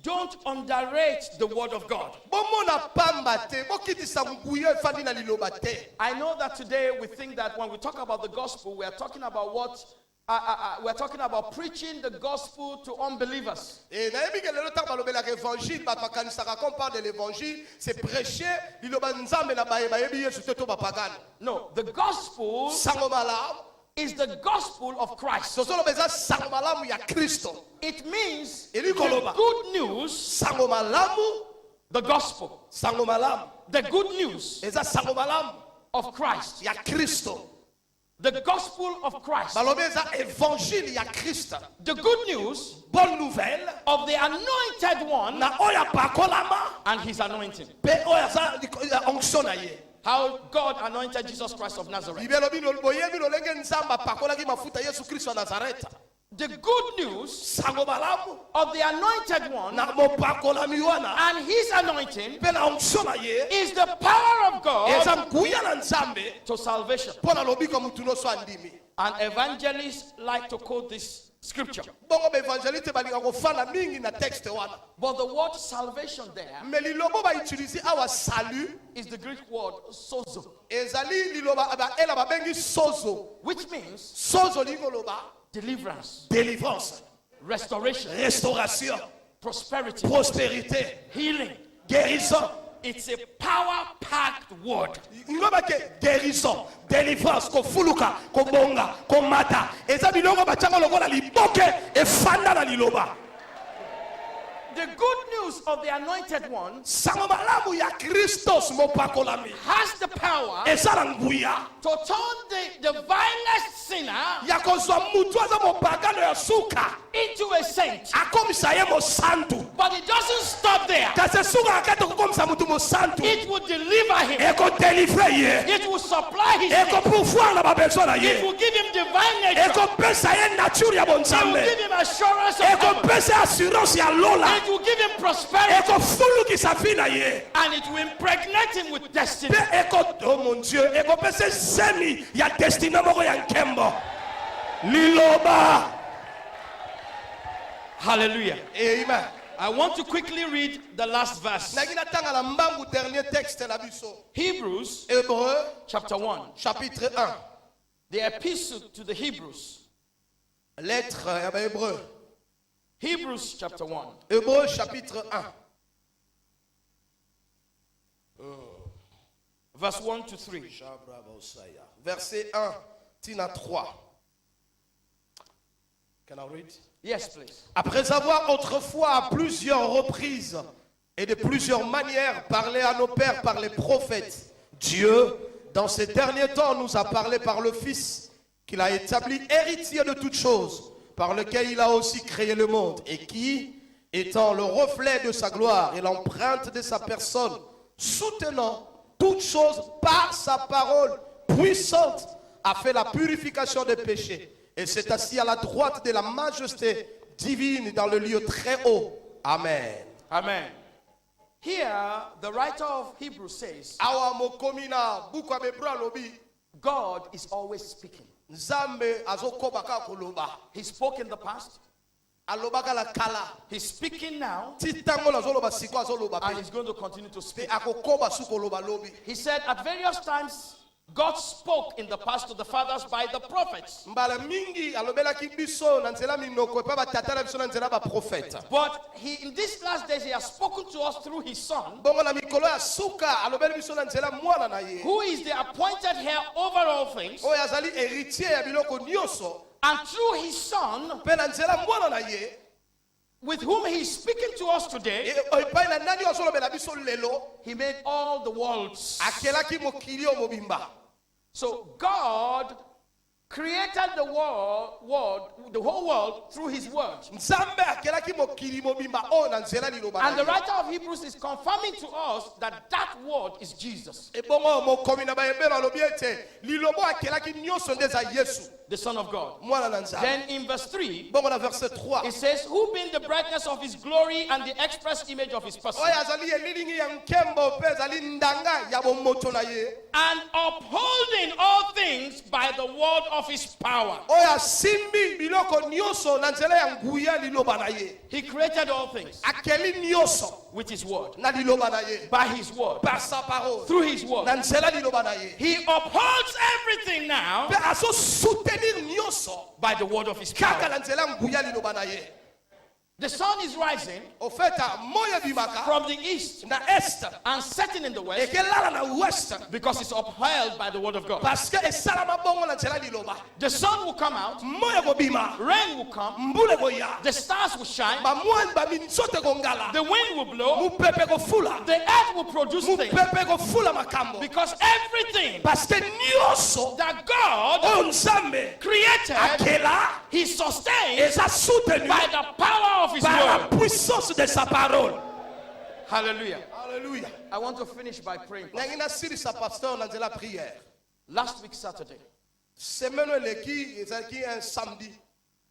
Speaker 1: don't underrate the word of God.
Speaker 2: bomona pamba te bokitisa nguya efandi na liloba te.
Speaker 1: I know that today we think that when we talk about the gospel, we are talking about we're talking about preaching the gospel to unbelievers.
Speaker 2: nayebi ke lelo ntango balobelaka évangile bato bakanisaka comme parle de l'évangile c'est prêcher liloba nzambe na bayebi yesu te to bapagano.
Speaker 1: No, the gospel
Speaker 2: Sango malamu
Speaker 1: is the gospel of Christ.
Speaker 2: tozoloba eza sango malamu ya Kristo.
Speaker 1: It means
Speaker 2: Eli
Speaker 1: the
Speaker 2: koloba.
Speaker 1: good news,
Speaker 2: Sango malamu,
Speaker 1: the gospel,
Speaker 2: sango malamu
Speaker 1: the good news
Speaker 2: eza sango malamu
Speaker 1: of Christ,
Speaker 2: ya Kristo.
Speaker 1: the gospel of Christ,
Speaker 2: Balobi eza évangile ya Kristo.
Speaker 1: the good news
Speaker 2: Bonne nouvelle
Speaker 1: of the anointed one
Speaker 2: na oyo apakolama
Speaker 1: and his anointing.
Speaker 2: pe oyo aza onction na ye.
Speaker 1: How God anointed Jesus Christ of Nazareth.
Speaker 2: Bibelo bino boyebi lolenge nzambe apakolaki mafuta Yesu Kristo ya Nazareta.
Speaker 1: The good news
Speaker 2: Sango malamu
Speaker 1: of the anointed one
Speaker 2: na mopakolami wana
Speaker 1: and his anointing
Speaker 2: pe na onction na ye
Speaker 1: is the power of God
Speaker 2: eza nguya na nzambe
Speaker 1: to salvation.
Speaker 2: mpo na lobiko mutu nyonso andimi.
Speaker 1: And evangelists like to quote this scripture.
Speaker 2: Bongo baevangeliste balinga kofanda mingi na texte wana.
Speaker 1: But the word salvation there
Speaker 2: Mais liloba bautilize awa salut
Speaker 1: is the Greek word sozo,
Speaker 2: ezali liloba baela babengi sozo.
Speaker 1: which means
Speaker 2: Sozo lingoloba
Speaker 1: deliverance,
Speaker 2: délivrance,
Speaker 1: restoration,
Speaker 2: restauration,
Speaker 1: prosperity,
Speaker 2: prospérité,
Speaker 1: healing.
Speaker 2: guérison.
Speaker 1: It's a power-packed word.
Speaker 2: Ngoba ke guérison, délivrance, kofuluka, kobonga, komata. Eza bilongo bachanga lokola liboke efanda na liloba.
Speaker 1: The good news of the anointed one
Speaker 2: Sango malamu ya Christos mopakolami.
Speaker 1: has the power
Speaker 2: Eza na nguya
Speaker 1: to turn the vilest sinner
Speaker 2: ya kozwa mutu aza mopagano ya suka
Speaker 1: into a saint.
Speaker 2: akomisa ye mosantu.
Speaker 1: But it doesn't stop there.
Speaker 2: Kasi suka akati kokomisa mutu mosantu
Speaker 1: It will deliver him.
Speaker 2: ekodélivre ye
Speaker 1: It will supply his needs.
Speaker 2: ekopouvoir na babesoin na
Speaker 1: It
Speaker 2: ye
Speaker 1: will give him divine nature.
Speaker 2: ekopesa ye nature ya
Speaker 1: It will
Speaker 2: bonzambe
Speaker 1: give him assurance of heaven.
Speaker 2: ekopesa assurance ya lola
Speaker 1: It will give him prosperity.
Speaker 2: ekofulukisa vi na ye
Speaker 1: And it will impregnate him with destiny.
Speaker 2: mpe oh mon dieu ekopesa zemi ya destine moko ya nkembo liloba.
Speaker 1: Hallelujah.
Speaker 2: Amen.
Speaker 1: I want to quickly read the last verse.
Speaker 2: Nangi natanga la mbangu dernier texte na biso.
Speaker 1: Hebrews
Speaker 2: Hébreux
Speaker 1: chapter 1.
Speaker 2: chapitre 1.
Speaker 1: The epistle to the Hebrews.
Speaker 2: Lettre ya ba Hébreux.
Speaker 1: Hebrews chapter 1.
Speaker 2: Hébreux chapitre 1.
Speaker 1: Verse 1 to 3.
Speaker 2: Verset 1 tina 3. Can I read?
Speaker 1: Yes, please.
Speaker 2: Après avoir autrefois à plusieurs reprises et de plusieurs manières parlé à nos pères par les prophètes, Dieu, dans ces derniers temps, nous a parlé par le Fils, qu'il a établi héritier de toutes choses, par lequel il a aussi créé le monde, et qui, étant le reflet de sa gloire et l'empreinte de sa personne, soutenant toutes choses par sa parole puissante, a fait la purification des péchés. Et s'est assis à la droite de la majesté divine dans le lieu très haut. Amen.
Speaker 1: Amen. Here, the writer of Hebrews says,
Speaker 2: Awa mokomina buku Hébreux alobi
Speaker 1: God is always speaking.
Speaker 2: Nzambe azokobaka koloba.
Speaker 1: He spoke in the past.
Speaker 2: Alobaka la kala.
Speaker 1: He's speaking now.
Speaker 2: Titango azoloba siko azoloba
Speaker 1: And
Speaker 2: pe.
Speaker 1: he's going to continue to
Speaker 2: Pe
Speaker 1: speak.
Speaker 2: akokoba su koloba lobi.
Speaker 1: He said at various times, God spoke in the past to the fathers by the prophets.
Speaker 2: Mbala mingi alobelaki biso na nzela minoko pa batata na biso na nzela ba prophète.
Speaker 1: But in these last days, he has spoken to us through his son,
Speaker 2: Bongo na mikolo ya suka alobeli biso na nzela mwana na ye.
Speaker 1: who is the appointed heir over all things.
Speaker 2: Oyo azali héritier ya biloko nyonso.
Speaker 1: And through his son,
Speaker 2: Pe na nzela mwana na ye.
Speaker 1: with whom he is speaking to us today,
Speaker 2: Epai na nani azolobela biso lelo.
Speaker 1: he made all the worlds.
Speaker 2: Akelaki mokili o mobimba.
Speaker 1: So God created the whole world through his word.
Speaker 2: Nzambe akelaki mokili mobimba o na nzela liloba.
Speaker 1: And the writer of Hebrews is confirming to us that that word is Jesus,
Speaker 2: Ebongo mokomi na ba Hébreux alobi ete lilobo akelaki nyonso nde za Yesu.
Speaker 1: the Son of God.
Speaker 2: Mwana na Nzambe.
Speaker 1: Then in verse 3,
Speaker 2: Bongo na verset 3.
Speaker 1: it says, who being the brightness of his glory and the express image of his person,
Speaker 2: Oyo azali elilingi ya nkembo pe azali ndanga ya bomoto na ye.
Speaker 1: and upholding all things by the word of his power.
Speaker 2: Oyo asimbi biloko nyonso na nzela ya nguya liloba na ye.
Speaker 1: He created all things
Speaker 2: Akeli nyonso
Speaker 1: with his word,
Speaker 2: na liloba na ye.
Speaker 1: by his word,
Speaker 2: Par sa parole.
Speaker 1: through his word.
Speaker 2: Na nzela liloba na ye.
Speaker 1: He upholds everything now
Speaker 2: Pe azo soutenir nyonso
Speaker 1: by the word of his
Speaker 2: kaka
Speaker 1: power.
Speaker 2: na nzela nguya liloba na ye.
Speaker 1: The sun is rising
Speaker 2: Au fait moya bimaka
Speaker 1: from the east
Speaker 2: na est
Speaker 1: and setting in the west
Speaker 2: ekelala na ouest
Speaker 1: because it's upheld by the word of God.
Speaker 2: parce que esalama bongo na nzela liloba.
Speaker 1: The sun will come out,
Speaker 2: Moya bobima,
Speaker 1: rain will come,
Speaker 2: mbule boya.
Speaker 1: the stars will shine,
Speaker 2: Bamwani baminzote kongala.
Speaker 1: the wind will blow,
Speaker 2: Mupepe kofula.
Speaker 1: the earth will produce things,
Speaker 2: Mupepe kofula makambo.
Speaker 1: because everything
Speaker 2: Parce que nyonso
Speaker 1: that God
Speaker 2: oyo Nzambe
Speaker 1: created,
Speaker 2: akela
Speaker 1: he sustains
Speaker 2: eza soutenu
Speaker 1: by the power of his
Speaker 2: par la
Speaker 1: word.
Speaker 2: puissance de sa parole.
Speaker 1: Hallelujah.
Speaker 2: Alléluia.
Speaker 1: I want to finish by praying.
Speaker 2: Nangi nasilisa pasteur na nzela prière.
Speaker 1: Last week, Saturday,
Speaker 2: Semaine eleki ezalaki un samedi.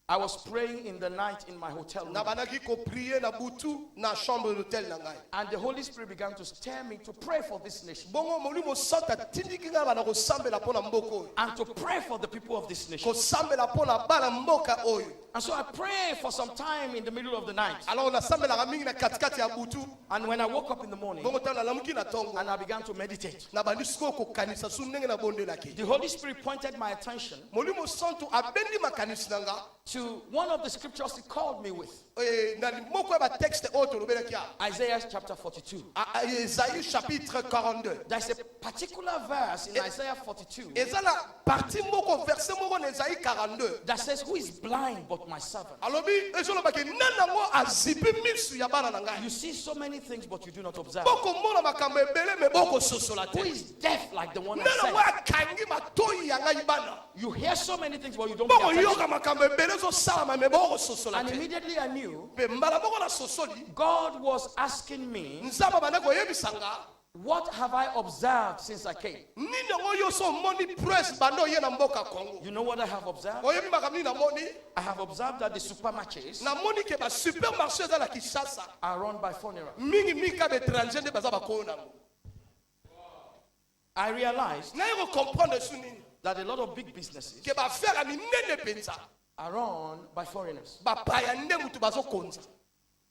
Speaker 1: I was praying in the night in my hotel room.
Speaker 2: Na banaki ko prier na butu na chambre d'hôtel na ngai.
Speaker 1: And the Holy Spirit began to stir me to pray for this nation
Speaker 2: Bongo molimo santa tindiki nga bana ko sambela pona mboko oyo.
Speaker 1: and to pray for the people of this nation.
Speaker 2: Ko sambela pona bana mboka oyo.
Speaker 1: And so I prayed for some time in the middle of the night.
Speaker 2: Alors na sambela ka mingi na katikati ya butu.
Speaker 1: And when I woke up in the morning
Speaker 2: Bongo tana lamuki na tongo.
Speaker 1: and I began to meditate,
Speaker 2: Na bandi siko ko kanisa su ndenge na bondelaki.
Speaker 1: the Holy Spirit pointed my attention
Speaker 2: Molimo santo abendi makanisi na nga.
Speaker 1: to one of the scriptures he called me with,
Speaker 2: Na moko ya ba texte oyo tolobelaki ya.
Speaker 1: Isaiah chapter 42.
Speaker 2: Esaïe chapitre 42.
Speaker 1: There's a particular verse in Isaiah 42
Speaker 2: Eza na parti moko verset moko na Esaïe 42.
Speaker 1: that says, who is blind but my servant?
Speaker 2: Alobi ezolobaki nana ngo azipi misu ya bana na ngai.
Speaker 1: You see so many things, but you do not observe.
Speaker 2: Boko mona makambo ebele me boko sosola
Speaker 1: Who
Speaker 2: te.
Speaker 1: is deaf like the one I
Speaker 2: Nana ngo
Speaker 1: said?
Speaker 2: akangi matoi ya ngai bana.
Speaker 1: You hear so many things, but you don't pay
Speaker 2: Boko
Speaker 1: attention.
Speaker 2: yoka makambo ebele ezosalama me boko sosola
Speaker 1: And
Speaker 2: te.
Speaker 1: immediately I knew
Speaker 2: Pe mbala moko na sosoli.
Speaker 1: God was asking me,
Speaker 2: Nzamba bana koyebisa nga.
Speaker 1: what have I observed since I came?
Speaker 2: Nini ngo yo so moni press bando ye na mboka Kongo.
Speaker 1: You know what I have observed?
Speaker 2: Oyebi makambo na moni.
Speaker 1: I have observed that the supermarchés
Speaker 2: Na moni ke ba supermarché za la Kinshasa.
Speaker 1: are run by funerals.
Speaker 2: Mingi mika be étranger nde baza bakona ngo.
Speaker 1: I realized
Speaker 2: Na yo comprendre su nini.
Speaker 1: that a lot of big businesses
Speaker 2: Ke ba faire minene penza.
Speaker 1: are run by foreigners.
Speaker 2: Ba paya nde mutu bazo konza.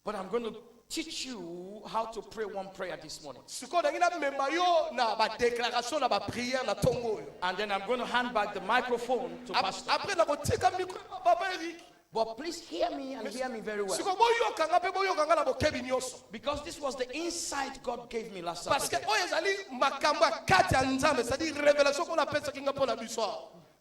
Speaker 1: But I'm going to teach you how to pray one prayer this morning.
Speaker 2: Sikoyo na ngina memba yo na ba déclaration na ba prière na tongo yo.
Speaker 1: And then I'm going to hand back the microphone to Pastor.
Speaker 2: Après na ko tika micro Papa Eric.
Speaker 1: But please hear me and hear me very well.
Speaker 2: Sikoyo boyo kanga pe boyo kanga na bokebi nyonso.
Speaker 1: Because this was the insight God gave me last
Speaker 2: Parce que
Speaker 1: Saturday.
Speaker 2: oyo ezali makambo kati ya nzambe, c'est-à-dire révélation qu'on appelle ça kinga pona biso.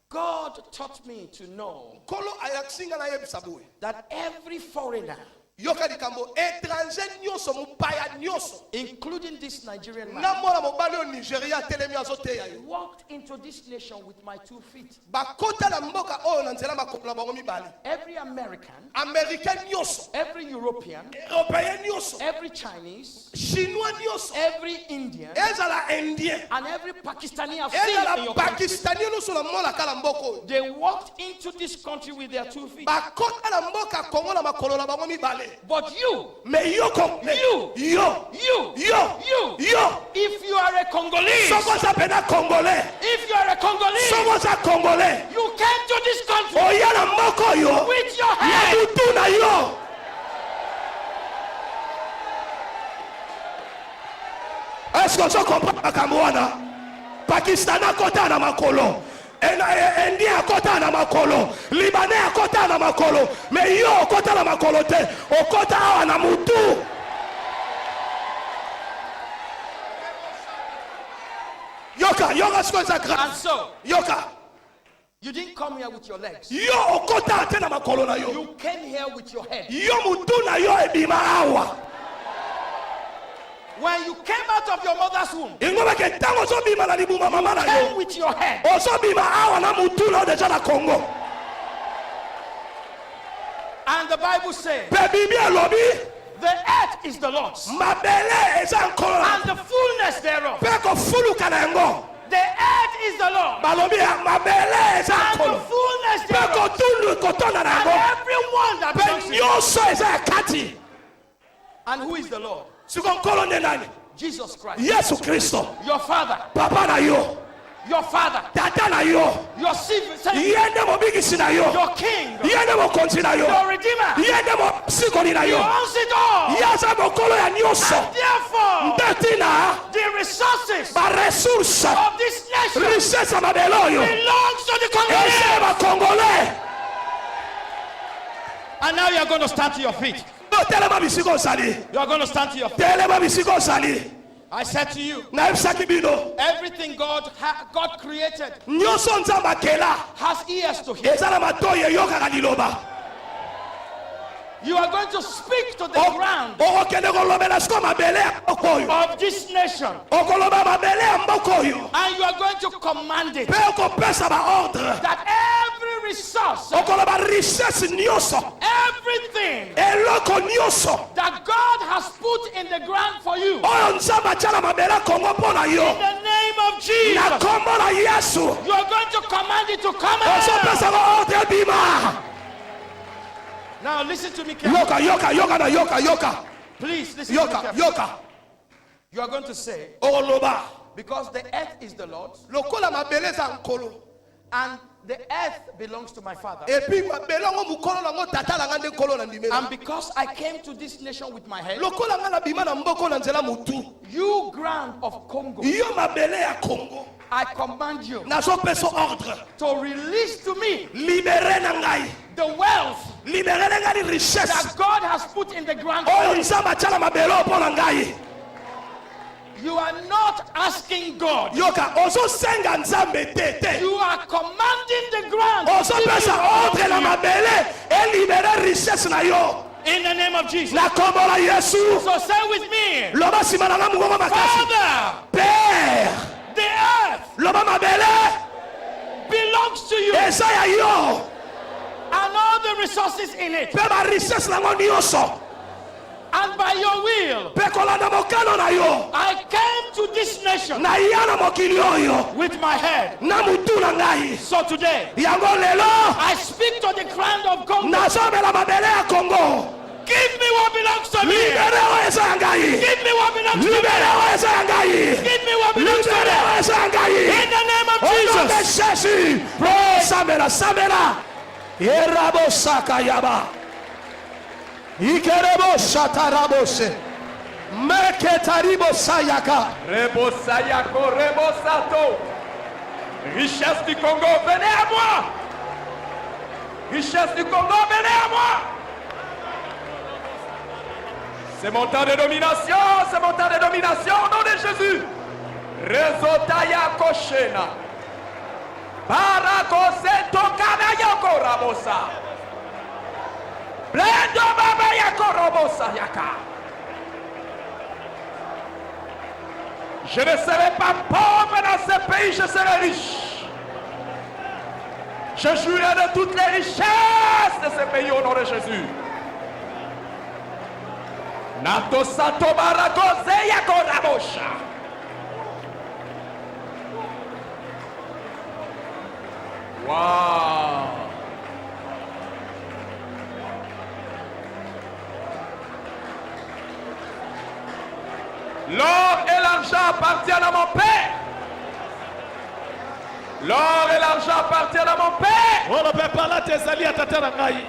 Speaker 1: God taught me to know
Speaker 2: Kolo ayakinga na yebisa boye.
Speaker 1: that every foreigner,
Speaker 2: Yoka likambo étranger nyonso mupaya nyonso.
Speaker 1: including this Nigerian man,
Speaker 2: Na mona mobali o Nigeria telemi azoteya yo.
Speaker 1: walked into this nation with my 2 feet.
Speaker 2: Bakota na mboka oyo na nzela makolo na bango mibale.
Speaker 1: Every American,
Speaker 2: Américain nyonso,
Speaker 1: every European,
Speaker 2: Européen nyonso,
Speaker 1: every Chinese,
Speaker 2: Chinois nyonso,
Speaker 1: every Indian,
Speaker 2: ezala Indien,
Speaker 1: and every Pakistani I've seen in
Speaker 2: ezala
Speaker 1: your country,
Speaker 2: Pakistani nyonso na mona kala mboko oyo.
Speaker 1: they walked into this country with their 2 feet.
Speaker 2: Bakota na mboka Kongo na makolo na bango mibale.
Speaker 1: But you,
Speaker 2: Mais yo
Speaker 1: You. if you are a Congolese,
Speaker 2: Soko za pena Congolais.
Speaker 1: if you are a Congolese,
Speaker 2: Soko za Congolais.
Speaker 1: you came to this country
Speaker 2: Oya na mboko yo.
Speaker 1: with your
Speaker 2: Ya
Speaker 1: head.
Speaker 2: mutu na yo. Est-ce que tu comprends makambo wana? Pakistan akota na makolo. India akota na makolo. Libanais akota na makolo. Mais yo akota na makolo te. Okota awa na mutu. Yoka siko za
Speaker 1: And
Speaker 2: grâce.
Speaker 1: so,
Speaker 2: Yoka.
Speaker 1: you didn't come here with your legs.
Speaker 2: Yo okota te na makolo na yo.
Speaker 1: You came here with your head.
Speaker 2: Yo mutu na yo ebima awa.
Speaker 1: When you came out of your mother's womb,
Speaker 2: Ingoma ke tango so bima na libuma mama na
Speaker 1: came
Speaker 2: yo.
Speaker 1: with your head.
Speaker 2: Oso bima awa na mutu na deja na Congo.
Speaker 1: And the Bible says,
Speaker 2: Pe bibi alobi
Speaker 1: the earth is the Lord's,
Speaker 2: mabele eza nkolo.
Speaker 1: and the fullness thereof.
Speaker 2: Pe ko fulu kana ngo.
Speaker 1: The earth is the Lord,
Speaker 2: Balobi mabele eza
Speaker 1: and the
Speaker 2: nkolo.
Speaker 1: fullness
Speaker 2: Pe ko
Speaker 1: thereof.
Speaker 2: tunu kotonda na
Speaker 1: And
Speaker 2: ngo.
Speaker 1: everyone that belongs
Speaker 2: Pe
Speaker 1: to it.
Speaker 2: nyoso eza kati.
Speaker 1: And who is the Lord?
Speaker 2: Siko nkolo ne nani?
Speaker 1: Jesus Christ.
Speaker 2: Yesu Kristo.
Speaker 1: Your father,
Speaker 2: Papa na yo.
Speaker 1: your father,
Speaker 2: Tata na yo.
Speaker 1: your Savior,
Speaker 2: Yende mobikisi na yo.
Speaker 1: your King,
Speaker 2: Yende mokonzi na yo.
Speaker 1: your Redeemer.
Speaker 2: Yende mosikoli na
Speaker 1: He
Speaker 2: yo.
Speaker 1: owns it all.
Speaker 2: Yaza mokolo ya nyonso.
Speaker 1: And therefore,
Speaker 2: Ndetina
Speaker 1: the resources
Speaker 2: ba resource.
Speaker 1: of this nation
Speaker 2: Richesse ya mabele oyo.
Speaker 1: belongs to the
Speaker 2: Ese
Speaker 1: Congolese.
Speaker 2: ba Congolais.
Speaker 1: And now you are going to stand to your feet.
Speaker 2: Telema bisiko sali.
Speaker 1: You are going to stand to your feet.
Speaker 2: Telema bisiko sali.
Speaker 1: I said to you,
Speaker 2: Na ebisaki bino.
Speaker 1: everything God created
Speaker 2: Nyonso nzambe akela.
Speaker 1: has ears to hear.
Speaker 2: Eza na matoyi eyokaka liloba.
Speaker 1: You are going to speak to the ground
Speaker 2: Okokende kolobela siko mabele ya mboka oyo.
Speaker 1: of this nation,
Speaker 2: Okoloba mabele ya mboka oyo.
Speaker 1: and you are going to command it
Speaker 2: Pe okopesa ba ordre.
Speaker 1: that every resource,
Speaker 2: Okoloba richesse nyonso.
Speaker 1: everything
Speaker 2: Eloko nyonso.
Speaker 1: that God has put in the ground for you,
Speaker 2: Oyo nzambe atia na mabele ya Kongo mpo na
Speaker 1: in
Speaker 2: yo.
Speaker 1: the name of
Speaker 2: Na
Speaker 1: Jesus,
Speaker 2: kombo na Yesu.
Speaker 1: you are going to command it to come out.
Speaker 2: Ozopesa ba ordre bima.
Speaker 1: Now listen to me carefully.
Speaker 2: Yoka.
Speaker 1: Please listen to me carefully.
Speaker 2: Yoka.
Speaker 1: You are going to say,
Speaker 2: Oloba.
Speaker 1: because the earth is the Lord's,
Speaker 2: Lokola mabele za nkolo.
Speaker 1: and the earth belongs to my father.
Speaker 2: Et puis mabele ngo mukolo nango tata la ngande nkolo na ndimela.
Speaker 1: And because I came to this nation with my head,
Speaker 2: Lokola ngana bima na mboko na nzela mutu.
Speaker 1: you ground of Congo,
Speaker 2: Yo mabele ya Congo.
Speaker 1: I command you
Speaker 2: Nazo peso ordre.
Speaker 1: to release to me
Speaker 2: Libere na ngai.
Speaker 1: the wealth
Speaker 2: Libere na ngai richesse.
Speaker 1: that God has put in the ground.
Speaker 2: Oyo nzamba chala mabele opo na ngai.
Speaker 1: You are not asking God.
Speaker 2: Yoka ozo senga nzambe tete.
Speaker 1: You are commanding the ground
Speaker 2: Ozo pesa ordre na mabele. E libere richesse na yo.
Speaker 1: in the name of Jesus.
Speaker 2: Na kombo la Yesu.
Speaker 1: So say with me,
Speaker 2: Loba simana na mungo makasi.
Speaker 1: Father,
Speaker 2: Père.
Speaker 1: the earth
Speaker 2: Loba mabele.
Speaker 1: belongs to you,
Speaker 2: Eza ya yo.
Speaker 1: and all the resources in it.
Speaker 2: Pe ba richesse na ngo nyonso.
Speaker 1: And by your will,
Speaker 2: Pe kolanda mokano na yo.
Speaker 1: I came to this nation
Speaker 2: Na yana mokili oyo.
Speaker 1: with my head.
Speaker 2: Na mutu na ngai.
Speaker 1: So today,
Speaker 2: Yango lelo.
Speaker 1: I speak to the ground of Congo.
Speaker 2: Nazobela mabele ya Congo.
Speaker 1: Give me what belongs to me.
Speaker 2: Libere o eza ya ngai.
Speaker 1: Give me what belongs to me.
Speaker 2: Libere o eza ya ngai.
Speaker 1: Give me what belongs to
Speaker 2: Libere
Speaker 1: me.
Speaker 2: o eza ya ngai.
Speaker 1: In the name of
Speaker 2: Au nom de
Speaker 1: Jesus.
Speaker 2: Jésus. Samela. Yerabo saka yaba. Ikerebo shatarabose. Meketaribo sayaka.
Speaker 3: Rebosayako, Rebosato. Richesse du Congo, venez à moi. Richesse du Congo, venez à moi. C'est mon temps de domination, c'est mon temps de domination au nom de Jésus. Rezotaya Koshena. Barakose Tokana Yako Rabosa. Blendo Baba Yako Rabosa Yaka. Je ne serai pas pauvre dans ce pays, je serai riche. Je jouirai de toutes les richesses de ce pays au nom de Jésus. Nato Sato Barakoze Yako Rabosha. Wow. L'or et l'argent appartiennent à mon Père. L'or et l'argent appartiennent à mon Père.
Speaker 4: On ne peut pas la tezali à Tatarangaï.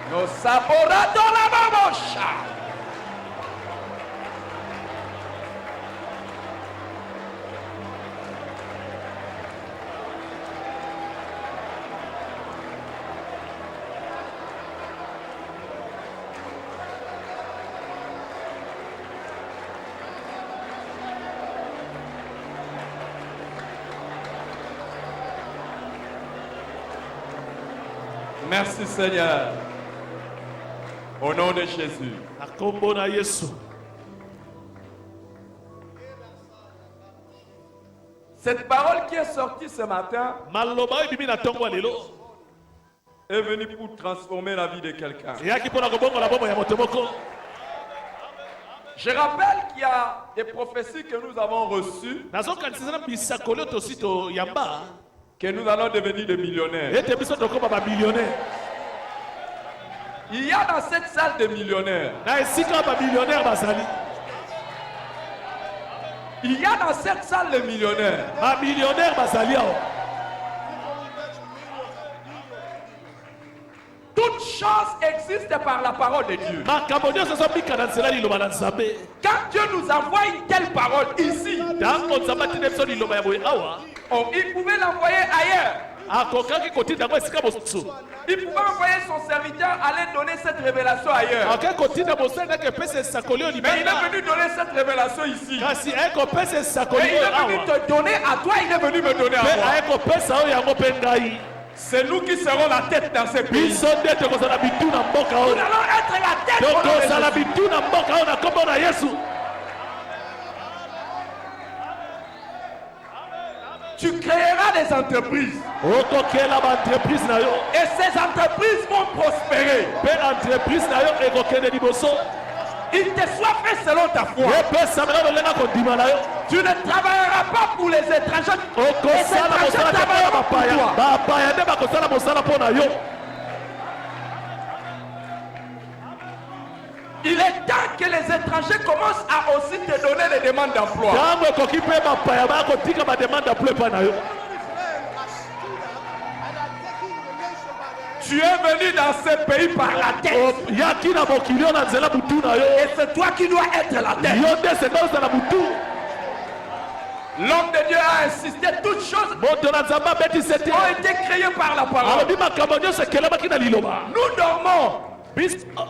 Speaker 3: Nos saborats dans la babosha. Merci Seigneur. Au nom de Jésus.
Speaker 4: Akombo na Yesu.
Speaker 3: Cette parole qui est sortie ce matin
Speaker 4: Maloba ibimi na tongo lelo.
Speaker 3: est venue pour transformer la vie de quelqu'un.
Speaker 4: Yaki pona kobongo la bombo ya motomoko.
Speaker 3: Je rappelle qu'il y a des prophéties que nous avons reçues,
Speaker 4: Nazo kanisana bisakolo to sito yamba.
Speaker 3: que nous allons devenir des millionnaires.
Speaker 4: Ete biso toko ba millionnaire.
Speaker 3: Il y a dans cette salle des millionnaires.
Speaker 4: Na esika ba millionnaire basali.
Speaker 3: Il y a dans cette salle des millionnaires.
Speaker 4: Ba millionnaire basali awo.
Speaker 3: Toute chose existe par la parole de Dieu.
Speaker 4: Makambo nyonso so bika na nzela liloba na Nzambe.
Speaker 3: Quand Dieu nous envoie une telle parole ici,
Speaker 4: Tango Nzambe tine biso liloba ya boye awa.
Speaker 3: il pouvait l'envoyer ailleurs.
Speaker 4: Akokaki kotinda ngo esika mosusu.
Speaker 3: Il pouvait envoyer son serviteur aller donner cette révélation ailleurs.
Speaker 4: Akokaki kotinda mosenda ke pese sakoli o
Speaker 3: Mais il
Speaker 4: libela.
Speaker 3: est venu donner cette révélation ici.
Speaker 4: Kasi eko pese sakoli
Speaker 3: Mais il est
Speaker 4: o
Speaker 3: venu
Speaker 4: awa.
Speaker 3: te donner à toi, il est venu me donner à
Speaker 4: Pe
Speaker 3: moi.
Speaker 4: aeko pesa o yango pe ngai.
Speaker 3: C'est nous qui serons la tête dans ce pays.
Speaker 4: Biso nde tokozala bitu na mboka
Speaker 3: Nous
Speaker 4: oyo.
Speaker 3: allons être la tête au nom de
Speaker 4: Tokozala
Speaker 3: Jésus.
Speaker 4: bitu na mboka oyo na kombo na Yesu.
Speaker 3: Tu créeras des entreprises.
Speaker 4: Okokela ba entreprise na yo.
Speaker 3: Et ces entreprises vont prospérer.
Speaker 4: Pe entreprise na yo ekokende liboso.
Speaker 3: Il te soit fait selon ta foi.
Speaker 4: Epesa mela lolenga kondima na yo.
Speaker 3: Tu ne travailleras pas pour les étrangers. Les
Speaker 4: Okosala
Speaker 3: étrangers
Speaker 4: mosala te mpo na
Speaker 3: travailleront pour
Speaker 4: bapaya.
Speaker 3: toi.
Speaker 4: Bapaya nde bakosala mosala mpo na yo.
Speaker 3: Il est temps que les étrangers commencent à aussi te donner les demandes d'emploi.
Speaker 4: Ntango ekoki mpe bapaya bakotika bademande emploi epai na yo.
Speaker 3: Tu es venu dans ce pays par la tête.
Speaker 4: Yaki na mokili oyo na nzela butu na yo.
Speaker 3: Et c'est toi qui dois être la tête.
Speaker 4: Yo nde seka ozala butu.
Speaker 3: L'homme de Dieu a insisté. Toutes choses
Speaker 4: Moto na Nzambe abetisi ete.
Speaker 3: ont été créées par la parole.
Speaker 4: Alobi makambo nyonso ekelemaki na liloba.
Speaker 3: Nous dormons.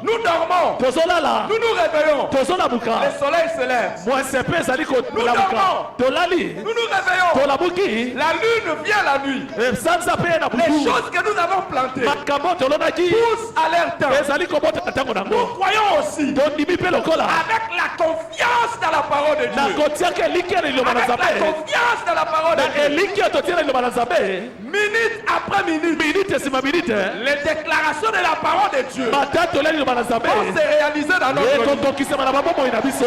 Speaker 3: Nous dormons.
Speaker 4: Tozolala.
Speaker 3: Nous nous réveillons.
Speaker 4: Tozolabuka.
Speaker 3: Le soleil se lève.
Speaker 4: Mwesepe ezali
Speaker 3: Nous dormons.
Speaker 4: kolabuka. Tolali.
Speaker 3: Nous nous réveillons.
Speaker 4: Tolabuki.
Speaker 3: La lune vient la nuit.
Speaker 4: Sanza mpe na
Speaker 3: Les
Speaker 4: butu.
Speaker 3: choses que nous avons plantées
Speaker 4: Makambo tolonaki.
Speaker 3: poussent à leur temps.
Speaker 4: Ezali kobota na ntango
Speaker 3: Nous
Speaker 4: nango.
Speaker 3: croyons aussi
Speaker 4: Tondimi mpe lokola.
Speaker 3: avec la confiance dans la parole de
Speaker 4: Na
Speaker 3: Dieu.
Speaker 4: kotiaka eliki ya liloba na
Speaker 3: Avec la
Speaker 4: Nzambe.
Speaker 3: confiance dans la parole de
Speaker 4: Na
Speaker 3: Dieu.
Speaker 4: eliki ya totia na liloba na Nzambe.
Speaker 3: Minute après minute,
Speaker 4: Minute esima minute.
Speaker 3: les déclarations de la parole de Dieu
Speaker 4: Mata tolia liloba na Nzambe.
Speaker 3: vont se réaliser dans notre vie.
Speaker 4: ekokokisama na babomoi na biso.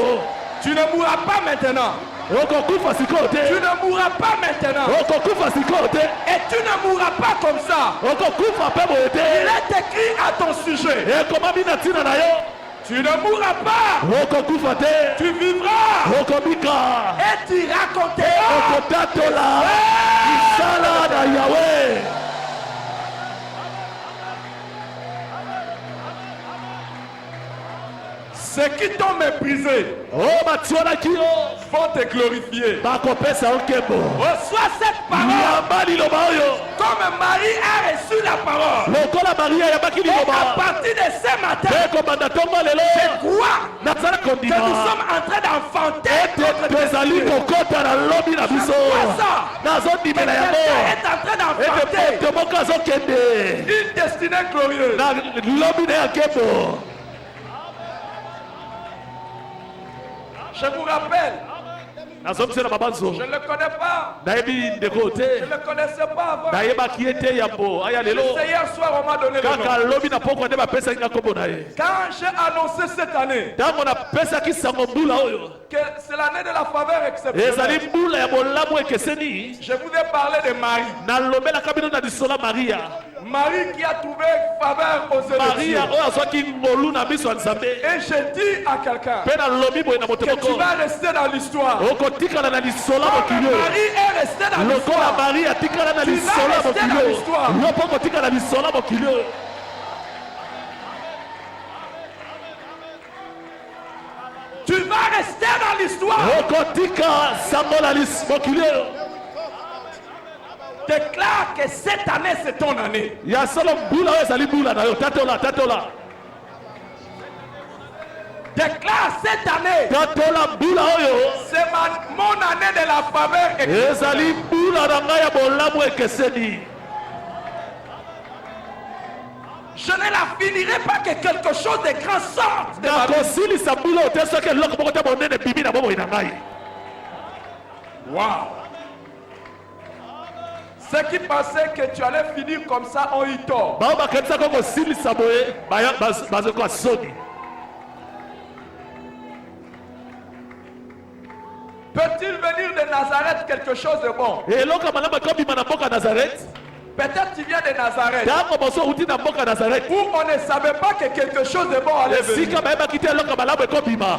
Speaker 3: Tu ne mourras pas maintenant.
Speaker 4: Okokufa sikoyo
Speaker 3: Tu
Speaker 4: te.
Speaker 3: ne mourras pas maintenant.
Speaker 4: Okokufa sikoyo te.
Speaker 3: Et tu ne mourras pas comme ça.
Speaker 4: Okokufa mpe boye
Speaker 3: Il
Speaker 4: te.
Speaker 3: est écrit à ton sujet.
Speaker 4: ekomami na ntina na yo.
Speaker 3: Tu ne mourras pas.
Speaker 4: okokufa te,
Speaker 3: Tu vivras.
Speaker 4: okobika,
Speaker 3: Et tu raconteras
Speaker 4: okotatola misala na Yahweh.
Speaker 3: ceux qui t'ont méprisé
Speaker 4: Oh batiolaki yo,
Speaker 3: vont te glorifier.
Speaker 4: bakopesa yo nkembo.
Speaker 3: Reçois cette parole
Speaker 4: Yamba liloba oyo,
Speaker 3: comme Marie a reçu la parole.
Speaker 4: lokola Maria yabaki
Speaker 3: Et à
Speaker 4: liloba.
Speaker 3: partir de ce matin,
Speaker 4: Mpe kobanda ntongo lelo,
Speaker 3: je crois
Speaker 4: nazala
Speaker 3: que nous
Speaker 4: kondima.
Speaker 3: sommes en train d'enfanter notre
Speaker 4: tozali
Speaker 3: destinée.
Speaker 4: kokota na lobi na biso, nazondimela yango
Speaker 3: Quelqu'un est en train d'enfanter
Speaker 4: ete moto moko azokende
Speaker 3: une destinée glorieuse.
Speaker 4: na lobi na ya nkembo.
Speaker 3: Je vous rappelle,
Speaker 4: nazomisela mabanzo,
Speaker 3: je ne le connais pas.
Speaker 4: nayebi ndeko
Speaker 3: Je
Speaker 4: te,
Speaker 3: ne le connaissais pas avant.
Speaker 4: nayebaki ye te yambo aya lelo,
Speaker 3: Juste hier soir, on m'a donné le
Speaker 4: kaka
Speaker 3: nom.
Speaker 4: lobi na pokwa nde bapesaki nga nkombo na ye.
Speaker 3: Quand j'ai annoncé cette année
Speaker 4: Ntango napesaki sango mbula oyo,
Speaker 3: que c'est l'année de la faveur
Speaker 4: ezali
Speaker 3: exceptionnelle,
Speaker 4: mbula ya bolamu ekeseni,
Speaker 3: je vous ai parlé de Marie.
Speaker 4: nalobelaka bino na lisola Maria.
Speaker 3: Marie qui a trouvé faveur aux yeux de Dieu.
Speaker 4: Maria oyo azwaki ngolu na miso ya Nzambe.
Speaker 3: Et je dis à quelqu'un
Speaker 4: Mpe nalobi boye na moto
Speaker 3: que tu
Speaker 4: moko,
Speaker 3: vas rester dans l'histoire.
Speaker 4: okotikala na lisola
Speaker 3: Comme
Speaker 4: mokili oyo.
Speaker 3: Marie est restée dans
Speaker 4: Lokola
Speaker 3: l'histoire.
Speaker 4: Marie atikala na
Speaker 3: Tu vas
Speaker 4: lisola
Speaker 3: rester
Speaker 4: mokili
Speaker 3: dans
Speaker 4: oyo,
Speaker 3: l'histoire.
Speaker 4: yo mpo kotikala na lisola mokili oyo.
Speaker 3: Tu vas rester dans l'histoire.
Speaker 4: Okotika sango na mokili oyo.
Speaker 3: Déclare que cette année c'est ton année.
Speaker 4: Ya solo mbula oyo ezali mbula na yo. Tatola, tatola,
Speaker 3: Déclare cette année
Speaker 4: tatola mbula oyo
Speaker 3: c'est mon année de la faveur.
Speaker 4: ezali mbula na ngai ya bolamu ekeseni.
Speaker 3: Je ne la finirai pas que quelque chose de grand sorte de ma vie.
Speaker 4: nakosilisa mbula oyo te soki eloko moko te monene bibi na bomoi na ngai.
Speaker 3: Wow. Ceux qui pensaient que tu allais finir comme ça ont eu tort.
Speaker 4: bao bakanisaka kosilisa boye bazokwa soni.
Speaker 3: Peut-il venir de Nazareth quelque chose de bon?
Speaker 4: eloko ya malamu ekobima na mboka Nazareth.
Speaker 3: Peut-être tu viens de Nazareth
Speaker 4: Ntango boso outi na mboka Nazareth,
Speaker 3: où on ne savait pas que quelque chose de bon allait venir.
Speaker 4: esika bayebaki te eloko ya malamu ekobima.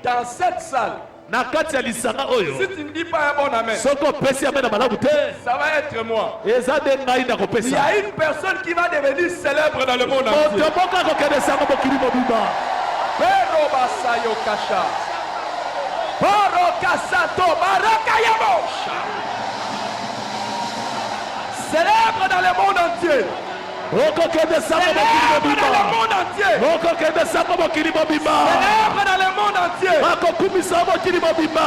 Speaker 3: Dans cette salle,
Speaker 4: Na kati ya lisanga oyo,
Speaker 3: si tu ne dis pas un bon amen,
Speaker 4: soki opesi ame na malamu te,
Speaker 3: ça va être moi.
Speaker 4: eza nde ngai na
Speaker 3: Il y
Speaker 4: kopesa.
Speaker 3: a une personne qui va devenir célèbre dans le monde
Speaker 4: Moto
Speaker 3: entier.
Speaker 4: moko akokende sango mokili mobimba.
Speaker 3: Pero basayo kasha. Poro kasato baraka yabosha. Célèbre dans le monde entier.
Speaker 4: Okokende sango mokili
Speaker 3: Célèbre dans le
Speaker 4: mobimba.
Speaker 3: monde entier.
Speaker 4: Okokende sango mokili mobimba.
Speaker 3: Célèbre dans le monde entier.
Speaker 4: Bakokumisa mokili mobimba.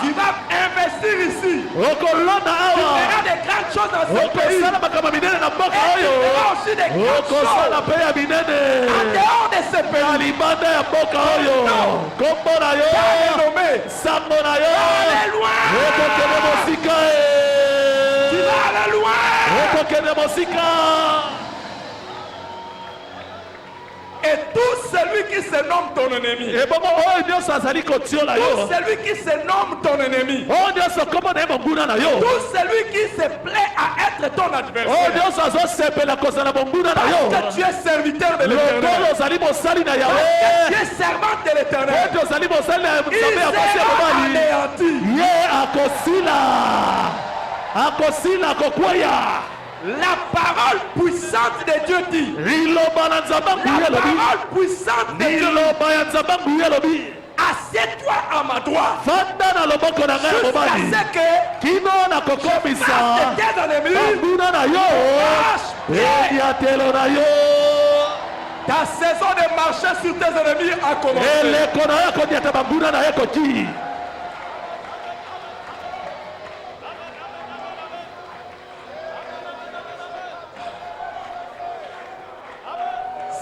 Speaker 3: Tu vas investir ici.
Speaker 4: Okolonda
Speaker 3: Tu
Speaker 4: awa.
Speaker 3: feras des grandes choses dans ce pays.
Speaker 4: Okosala makambo ya minene na mboka
Speaker 3: Et tu
Speaker 4: oyo.
Speaker 3: feras aussi des grandes
Speaker 4: Okosala
Speaker 3: choses
Speaker 4: mpe ya
Speaker 3: en
Speaker 4: minene.
Speaker 3: dehors de ce
Speaker 4: Na
Speaker 3: pays.
Speaker 4: libanda ya mboka oyo. Kombo na yo.
Speaker 3: Car renommé.
Speaker 4: Sango na yo.
Speaker 3: Allez loin.
Speaker 4: Okokende mosika
Speaker 3: Tu vas aller loin.
Speaker 4: okokende mosika.
Speaker 3: Et tout celui qui se nomme ton ennemi.
Speaker 4: Ebongo oyo nyonso azali kotiola
Speaker 3: Tout
Speaker 4: yo.
Speaker 3: celui qui se nomme ton ennemi.
Speaker 4: Oyo nyonso kombo na ye monguna na yo.
Speaker 3: Tout celui qui se plaît à être ton
Speaker 4: Oyo
Speaker 3: adversaire.
Speaker 4: nyonso azosepela kozala monguna na yo.
Speaker 3: Parce que tu es serviteur de l'éternel.
Speaker 4: Lokolo ozali mosali na
Speaker 3: Parce que
Speaker 4: Yawe.
Speaker 3: tu es servant de l'éternel.
Speaker 4: Oyo ozali mosali na
Speaker 3: Il
Speaker 4: Nzambe ya basi ya
Speaker 3: sera
Speaker 4: mobali.
Speaker 3: anéanti.
Speaker 4: Ye akosila. Akosila akokweya.
Speaker 3: La parole puissante de Dieu dit.
Speaker 4: Liloba na Nzambe nguye
Speaker 3: La
Speaker 4: lobi.
Speaker 3: parole puissante de Dieu dit.
Speaker 4: Liloba ya Nzambe nguye lobi.
Speaker 3: Assieds-toi à ma droite.
Speaker 4: Fanda na loboko na ngai ya
Speaker 3: Jusqu'à
Speaker 4: mobali.
Speaker 3: ce que
Speaker 4: Kino na kokomisa.
Speaker 3: face de tes ennemis,
Speaker 4: Bambuna na yo. Eliatelo na yo.
Speaker 3: ta saison de marcher sur tes ennemis a commencé.
Speaker 4: Eleko na yo koniata bambuna na ye koki.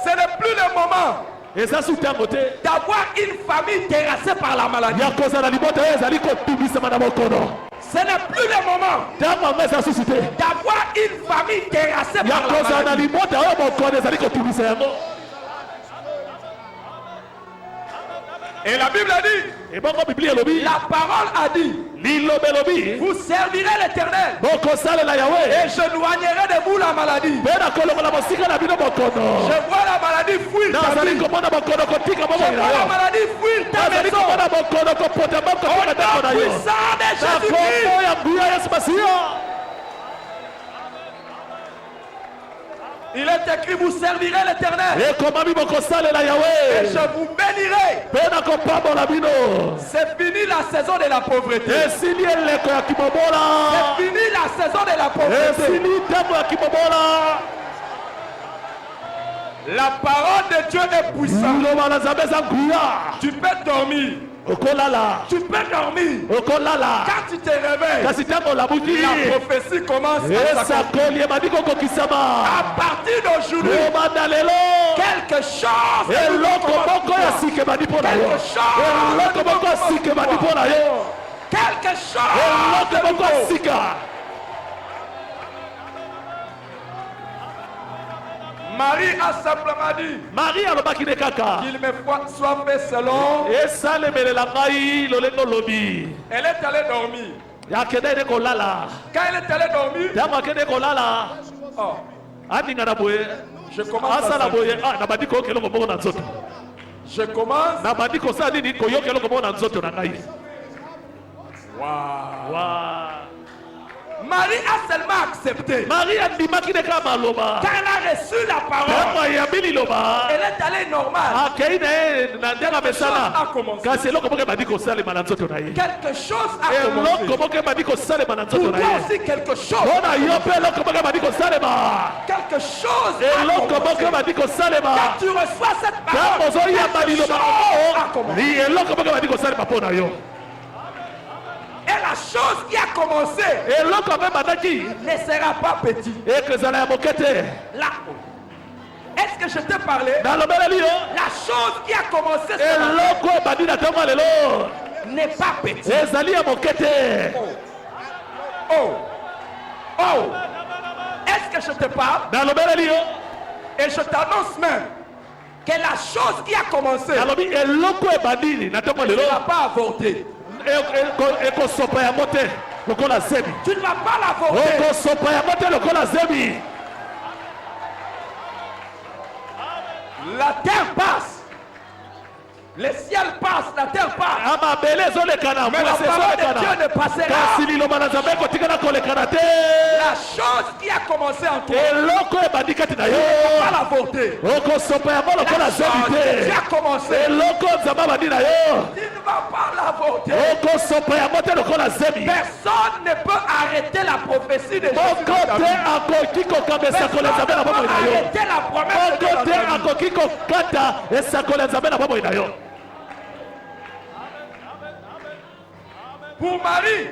Speaker 3: Ce n'est plus le moment
Speaker 4: eza suti yango te
Speaker 3: d'avoir une famille terrassée par la maladie.
Speaker 4: ya kozala libota oyo ezali kotumisama na mokono.
Speaker 3: Ce n'est plus le moment
Speaker 4: ntango yango eza susi te
Speaker 3: d'avoir une famille terrassée
Speaker 4: ya
Speaker 3: par la
Speaker 4: kozala na
Speaker 3: maladie.
Speaker 4: libota oyo mokono ezali kotumisa yango.
Speaker 3: Et la Bible dit,
Speaker 4: Et bongo Biblia lobi.
Speaker 3: la parole a dit,
Speaker 4: Lilobe lobi.
Speaker 3: vous servirez l'Éternel
Speaker 4: Boko sale la Yahweh.
Speaker 3: et je noignerai de vous la maladie.
Speaker 4: Bena kolongo la mosika na bino bokono.
Speaker 3: Je vois la maladie fuir ta
Speaker 4: Nazali
Speaker 3: vie.
Speaker 4: komona bokono kotika bobo
Speaker 3: Je vois la
Speaker 4: ina yo.
Speaker 3: maladie fuir ta
Speaker 4: Nazali
Speaker 3: maison.
Speaker 4: komona bokono kopota boko
Speaker 3: Au
Speaker 4: kona dako na
Speaker 3: nom
Speaker 4: yo.
Speaker 3: puissant de
Speaker 4: Na
Speaker 3: Jésus-Christ.
Speaker 4: kombo ya nguya Yesu Masiya.
Speaker 3: Il est écrit, vous servirez l'Éternel
Speaker 4: Ekomami boko sale la
Speaker 3: et
Speaker 4: Yahweh.
Speaker 3: je vous bénirai.
Speaker 4: Bena kopambola bino.
Speaker 3: C'est fini la saison de la pauvreté.
Speaker 4: Esili eleko ya kibobola.
Speaker 3: C'est fini la saison de la pauvreté.
Speaker 4: Esili ntango ya kibobola.
Speaker 3: La parole de Dieu est puissante.
Speaker 4: Liloba na Nzambe eza nguya.
Speaker 3: Tu peux dormir.
Speaker 4: Okolala.
Speaker 3: Tu peux dormir.
Speaker 4: Okolala.
Speaker 3: Quand tu te réveilles,
Speaker 4: Kasi ntango olamuki.
Speaker 3: la prophétie commence à s'accomplir.
Speaker 4: esakoli ebandi kokokisama.
Speaker 3: À partir d'aujourd'hui,
Speaker 4: Obanda lelo.
Speaker 3: quelque chose
Speaker 4: Eloko moko ya sika ebandi mpo na yo. Eloko moko ya sika ebandi mpo na yo.
Speaker 3: quelque chose
Speaker 4: Eloko moko ya sika.
Speaker 3: Marie a simplement dit
Speaker 4: Marie alobaki ne kaka.
Speaker 3: qu'il me soit fait selon.
Speaker 4: Esalemelela ngai lolenge olobi.
Speaker 3: Elle est allée dormir.
Speaker 4: Akende ne kolala.
Speaker 3: Quand elle est allée dormir,
Speaker 4: Ntango akende kolala.
Speaker 3: oh,
Speaker 4: Aninga na boye.
Speaker 3: je commence à
Speaker 4: Asala boye.
Speaker 3: sentir.
Speaker 4: Nabandi koyoka eloko moko na nzoto.
Speaker 3: Je commence.
Speaker 4: Nabandi kosala nini koyoka eloko moko na nzoto na ngai.
Speaker 3: Wow.
Speaker 4: Wa.
Speaker 3: Marie a seulement accepté.
Speaker 4: Marie andimaki ne kaka maloba.
Speaker 3: Quand elle a reçu la parole,
Speaker 4: Ntango ayambi liloba.
Speaker 3: elle est allée normale.
Speaker 4: Akei na ye na ndenge amesala.
Speaker 3: a commencé.
Speaker 4: Kasi eloko moko ebandi kosalema na nzoto na ye.
Speaker 3: Quelque chose a
Speaker 4: Eloko
Speaker 3: commencé.
Speaker 4: moko ebandi kosalema na
Speaker 3: Pour
Speaker 4: nzoto na
Speaker 3: toi
Speaker 4: ye.
Speaker 3: aussi, quelque chose.
Speaker 4: Mpo na yo mpe eloko moko ebandi kosalema.
Speaker 3: Quelque chose a
Speaker 4: Eloko moko
Speaker 3: commencé.
Speaker 4: ebandi kosalema.
Speaker 3: Quand tu reçois cette
Speaker 4: Ntango
Speaker 3: parole,
Speaker 4: ozoyamba
Speaker 3: quelque
Speaker 4: liloba
Speaker 3: chose a
Speaker 4: oyo.
Speaker 3: commencé.
Speaker 4: Ni eloko moko ebandi kosalema mpo na yo.
Speaker 3: Et la chose qui a commencé
Speaker 4: Eloko mpe ebandaki.
Speaker 3: ne sera pas petite.
Speaker 4: Ekezala ya moke te.
Speaker 3: Là, est-ce que je t'ai parlé?
Speaker 4: Nalobeleli yo.
Speaker 3: La chose qui a commencé ce matin
Speaker 4: Eloko ebandi na ntango ya lelo.
Speaker 3: n'est pas petite.
Speaker 4: Ezali ya moke te.
Speaker 3: Oh, oh, est-ce que je te parle?
Speaker 4: Nalobeleli yo.
Speaker 3: Et je t'annonce même que la chose qui a commencé
Speaker 4: Nalobi eloko ebandi na ntango ya
Speaker 3: ne
Speaker 4: lelo.
Speaker 3: va pas avorter.
Speaker 4: Ekosopa yango te lokola zebi.
Speaker 3: Tu ne vas pas l'avorter.
Speaker 4: Okosopa yango te lokola zebi.
Speaker 3: La terre passe. Le ciel passe, la terre passe.
Speaker 4: Amabele ezolekana
Speaker 3: Mais la
Speaker 4: mwasi
Speaker 3: parole de Dieu
Speaker 4: ezolekana
Speaker 3: ne passera.
Speaker 4: kasi liloba na Nzambe ekotikala kolekana te.
Speaker 3: La chose qui a commencé en toi,
Speaker 4: Eloko ebandi kati na
Speaker 3: pas
Speaker 4: yo
Speaker 3: l'avorter.
Speaker 4: okosopa yango
Speaker 3: La
Speaker 4: lokola
Speaker 3: chose
Speaker 4: zebi
Speaker 3: que tu
Speaker 4: te.
Speaker 3: as commencé,
Speaker 4: Eloko Nzambe abandi na yo
Speaker 3: tu ne vas pas l'avorter.
Speaker 4: okosopa yango te lokola zebi.
Speaker 3: Personne ne peut arrêter la prophétie de Jésus.
Speaker 4: Moko
Speaker 3: dans ta
Speaker 4: te
Speaker 3: vie.
Speaker 4: akoki kokanga
Speaker 3: Personne
Speaker 4: esakoli ya Nzambe na
Speaker 3: ne
Speaker 4: bomoi
Speaker 3: peut
Speaker 4: na yo.
Speaker 3: arrêter la promesse de Dieu
Speaker 4: Moko
Speaker 3: dans
Speaker 4: te
Speaker 3: ta vie.
Speaker 4: akoki kokata esakoli ya Nzambe na bomoi na yo.
Speaker 3: Pour Marie,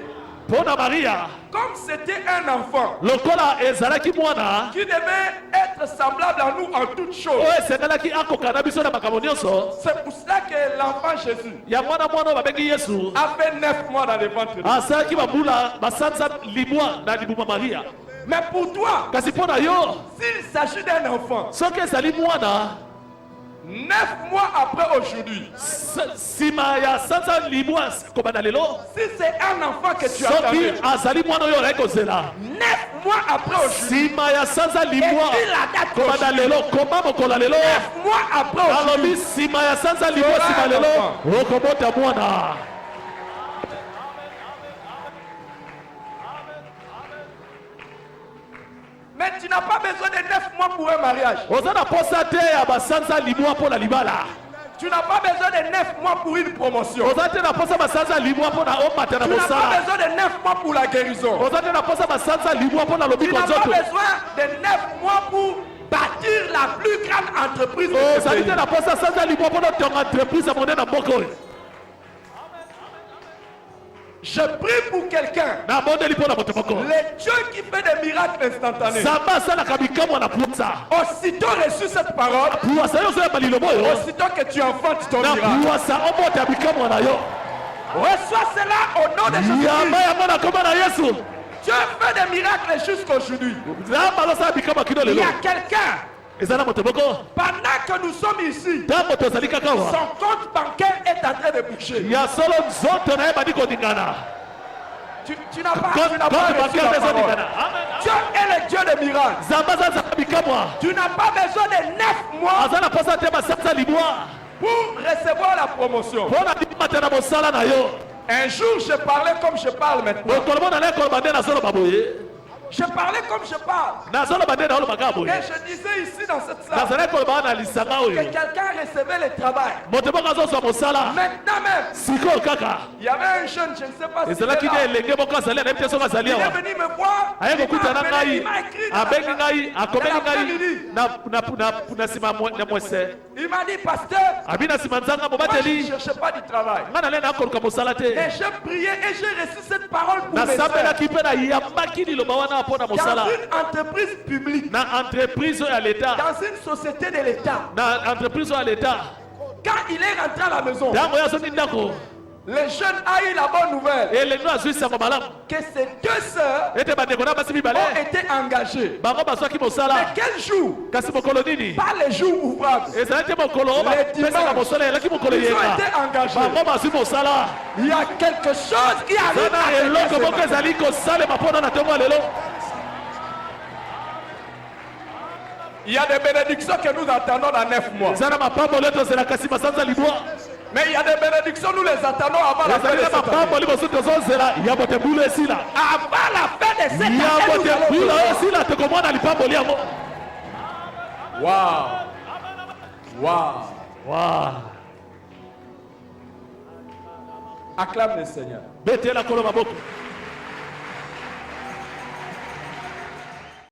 Speaker 4: Mpo na Maria
Speaker 3: comme c'était un enfant
Speaker 4: lokola ezalaki mwana
Speaker 3: qui devait être semblable à nous en toutes choses,
Speaker 4: oyo esengelaki akoka na biso na makambo nyonso
Speaker 3: c'est pour cela que l'enfant Jésus
Speaker 4: ya mwana oyo babengi Yesu
Speaker 3: a fait 9 mois dans le ventre de Dieu.
Speaker 4: asalaki bambula basanza limwa na libuma Maria.
Speaker 3: Mais pour toi,
Speaker 4: Kasi mpo na yo
Speaker 3: s'il s'agit d'un enfant,
Speaker 4: soki ezali mwana
Speaker 3: 9 mois après aujourd'hui,
Speaker 4: nsima ya sanza limwa kobanda lelo
Speaker 3: si c'est un enfant que tu as
Speaker 4: soki
Speaker 3: entendu,
Speaker 4: azali mwana oyo olai kozela
Speaker 3: 9 mois après aujourd'hui,
Speaker 4: nsima ya sanza limwa
Speaker 3: et puis la date
Speaker 4: kobanda
Speaker 3: aujourd'hui,
Speaker 4: lelo koma mokolo ya lelo
Speaker 3: 9 mois après
Speaker 4: alobi
Speaker 3: aujourd'hui,
Speaker 4: nsima ya sanza limwa
Speaker 3: Sera
Speaker 4: nsima
Speaker 3: un
Speaker 4: lelo
Speaker 3: enfant.
Speaker 4: okobota mwana.
Speaker 3: mais tu n'as pas besoin de 9 mois pour un mariage.
Speaker 4: oza na posa te ya basanza limwa mpo na libala.
Speaker 3: Tu n'as pas besoin de 9 mois pour une promotion.
Speaker 4: oza te na posa basanza limwa mpo na omata na
Speaker 3: Tu n'as pas
Speaker 4: mosala.
Speaker 3: besoin de 9 mois pour la guérison.
Speaker 4: oza te na posa basanza limwa mpo na
Speaker 3: Tu
Speaker 4: lobiko
Speaker 3: n'as pas
Speaker 4: nzoto.
Speaker 3: besoin de 9 mois pour bâtir la plus grande entreprise de ce
Speaker 4: ozali te
Speaker 3: pays.
Speaker 4: na posa sanza limwa mpo na tonga entreprise ya monene na mboka oyo.
Speaker 3: Je prie pour quelqu'un.
Speaker 4: nabondeli mpo na moto moko.
Speaker 3: Le Dieu qui fait des miracles instantanés.
Speaker 4: nzambe asalaka bikamwa na puasa.
Speaker 3: Aussitôt reçu cette parole,
Speaker 4: puasa yo ozoyamba liloba oyo
Speaker 3: aussitôt que tu enfantes ton
Speaker 4: na
Speaker 3: miracle,
Speaker 4: puasa omota bikamwa na yo.
Speaker 3: reçois cela au nom de
Speaker 4: yamba
Speaker 3: Jésus-Christ.
Speaker 4: yango na kombo na Yesu.
Speaker 3: Dieu fait des miracles jusqu'aujourd'hui.
Speaker 4: nzambe azosala bikamwa kino
Speaker 3: Il y
Speaker 4: lelo.
Speaker 3: a quelqu'un,
Speaker 4: eza na moto moko
Speaker 3: pendant que nous sommes ici,
Speaker 4: ntango tozali kaka awa
Speaker 3: son compte bancaire est en train de bouger.
Speaker 4: ya solo nzoto na ye bandi koningana
Speaker 3: Tu n'as pas
Speaker 4: compte
Speaker 3: reçu la
Speaker 4: bancaire
Speaker 3: parole.
Speaker 4: ezoningana
Speaker 3: Dieu est le Dieu des miracles.
Speaker 4: nzambe aza nzambe bikamwa
Speaker 3: Tu n'as pas besoin de 9 mois
Speaker 4: aza na posa te basanza libwa
Speaker 3: pour recevoir la promotion.
Speaker 4: mpo na bimata na mosala na yo
Speaker 3: Un jour, je parlais comme je parle maintenant.
Speaker 4: okoloba na le koloba nde nazoloba boye
Speaker 3: Je parlais comme je parle.
Speaker 4: nazoloba nde naolobaka boye
Speaker 3: Et je disais ici dans cette salle
Speaker 4: nazali koloba na lisanga
Speaker 3: que
Speaker 4: oyo
Speaker 3: quelqu'un recevait le travail.
Speaker 4: moto moko azozwa mosala
Speaker 3: Maintenant même,
Speaker 4: sikoyo kaka
Speaker 3: il y avait un jeune, je ne sais pas si
Speaker 4: ezalaki
Speaker 3: il
Speaker 4: nde
Speaker 3: est là.
Speaker 4: elenge moko azali anayebi te soki azali
Speaker 3: Il
Speaker 4: awa
Speaker 3: est venu me voir.
Speaker 4: aye
Speaker 3: Il m'a
Speaker 4: kokutana
Speaker 3: appelé,
Speaker 4: ngai
Speaker 3: il m'a écrit dans
Speaker 4: abengi
Speaker 3: la-
Speaker 4: ngai akomeli
Speaker 3: dans
Speaker 4: ngai
Speaker 3: l'après-midi.
Speaker 4: na nsima ya mwese
Speaker 3: Il m'a dit, pasteur,
Speaker 4: abi na nsima nzanga
Speaker 3: moi je ne
Speaker 4: mobateli
Speaker 3: cherchais pas du travail.
Speaker 4: ngai nale nakoluka mosala te
Speaker 3: Et j'ai prié et j'ai reçu cette parole pour mes frères.
Speaker 4: nasambelaki mpe nayambaki liloba wana mpo na
Speaker 3: Dans
Speaker 4: mosala
Speaker 3: une entreprise publique,
Speaker 4: na entreprise oyo ya leta
Speaker 3: dans une société de l'État,
Speaker 4: na entreprise oyo ya leta
Speaker 3: quand il est rentré à la maison,
Speaker 4: ntango oyo azongi ndako
Speaker 3: le jeune a eu la bonne nouvelle
Speaker 4: elengi oyo azwi sango malamu
Speaker 3: que ses deux sœurs
Speaker 4: ete bandeko na basi mibale
Speaker 3: ont été engagées.
Speaker 4: bango bazwaki
Speaker 3: Mais
Speaker 4: mosala
Speaker 3: quel jour?
Speaker 4: kasi mokolo nini
Speaker 3: Pas les jours ouvrables.
Speaker 4: ezali te mokolo oyo
Speaker 3: Les
Speaker 4: bapesaka
Speaker 3: dimanches.
Speaker 4: mosala elaki mokolo
Speaker 3: Ils ont
Speaker 4: yenga
Speaker 3: été engagés.
Speaker 4: bango bazwi mosala
Speaker 3: Il y a quelque chose qui arrive
Speaker 4: zana
Speaker 3: à
Speaker 4: eloko
Speaker 3: ce
Speaker 4: moko
Speaker 3: matin.
Speaker 4: ezali kosalema mpona na ntongo ya lelo
Speaker 3: Il y a des bénédictions que nous attendons dans 9 mois.
Speaker 4: eza na mapamboli tozela kasi masanza libwa
Speaker 3: Mais il y a des bénédictions, nous les attendons avant la fin
Speaker 4: ezali
Speaker 3: de
Speaker 4: na
Speaker 3: cette année.
Speaker 4: mapamboli mosusu tozozela ya bote mbula esila
Speaker 3: Avant la fin de cette année,
Speaker 4: ya
Speaker 3: nous
Speaker 4: bote
Speaker 3: allons
Speaker 4: mbula oyo
Speaker 3: voir.
Speaker 4: esila tokomona lipamboli yango
Speaker 3: Waouh. Waouh.
Speaker 4: wa
Speaker 3: Acclame le Seigneur.
Speaker 4: betela kolo maboko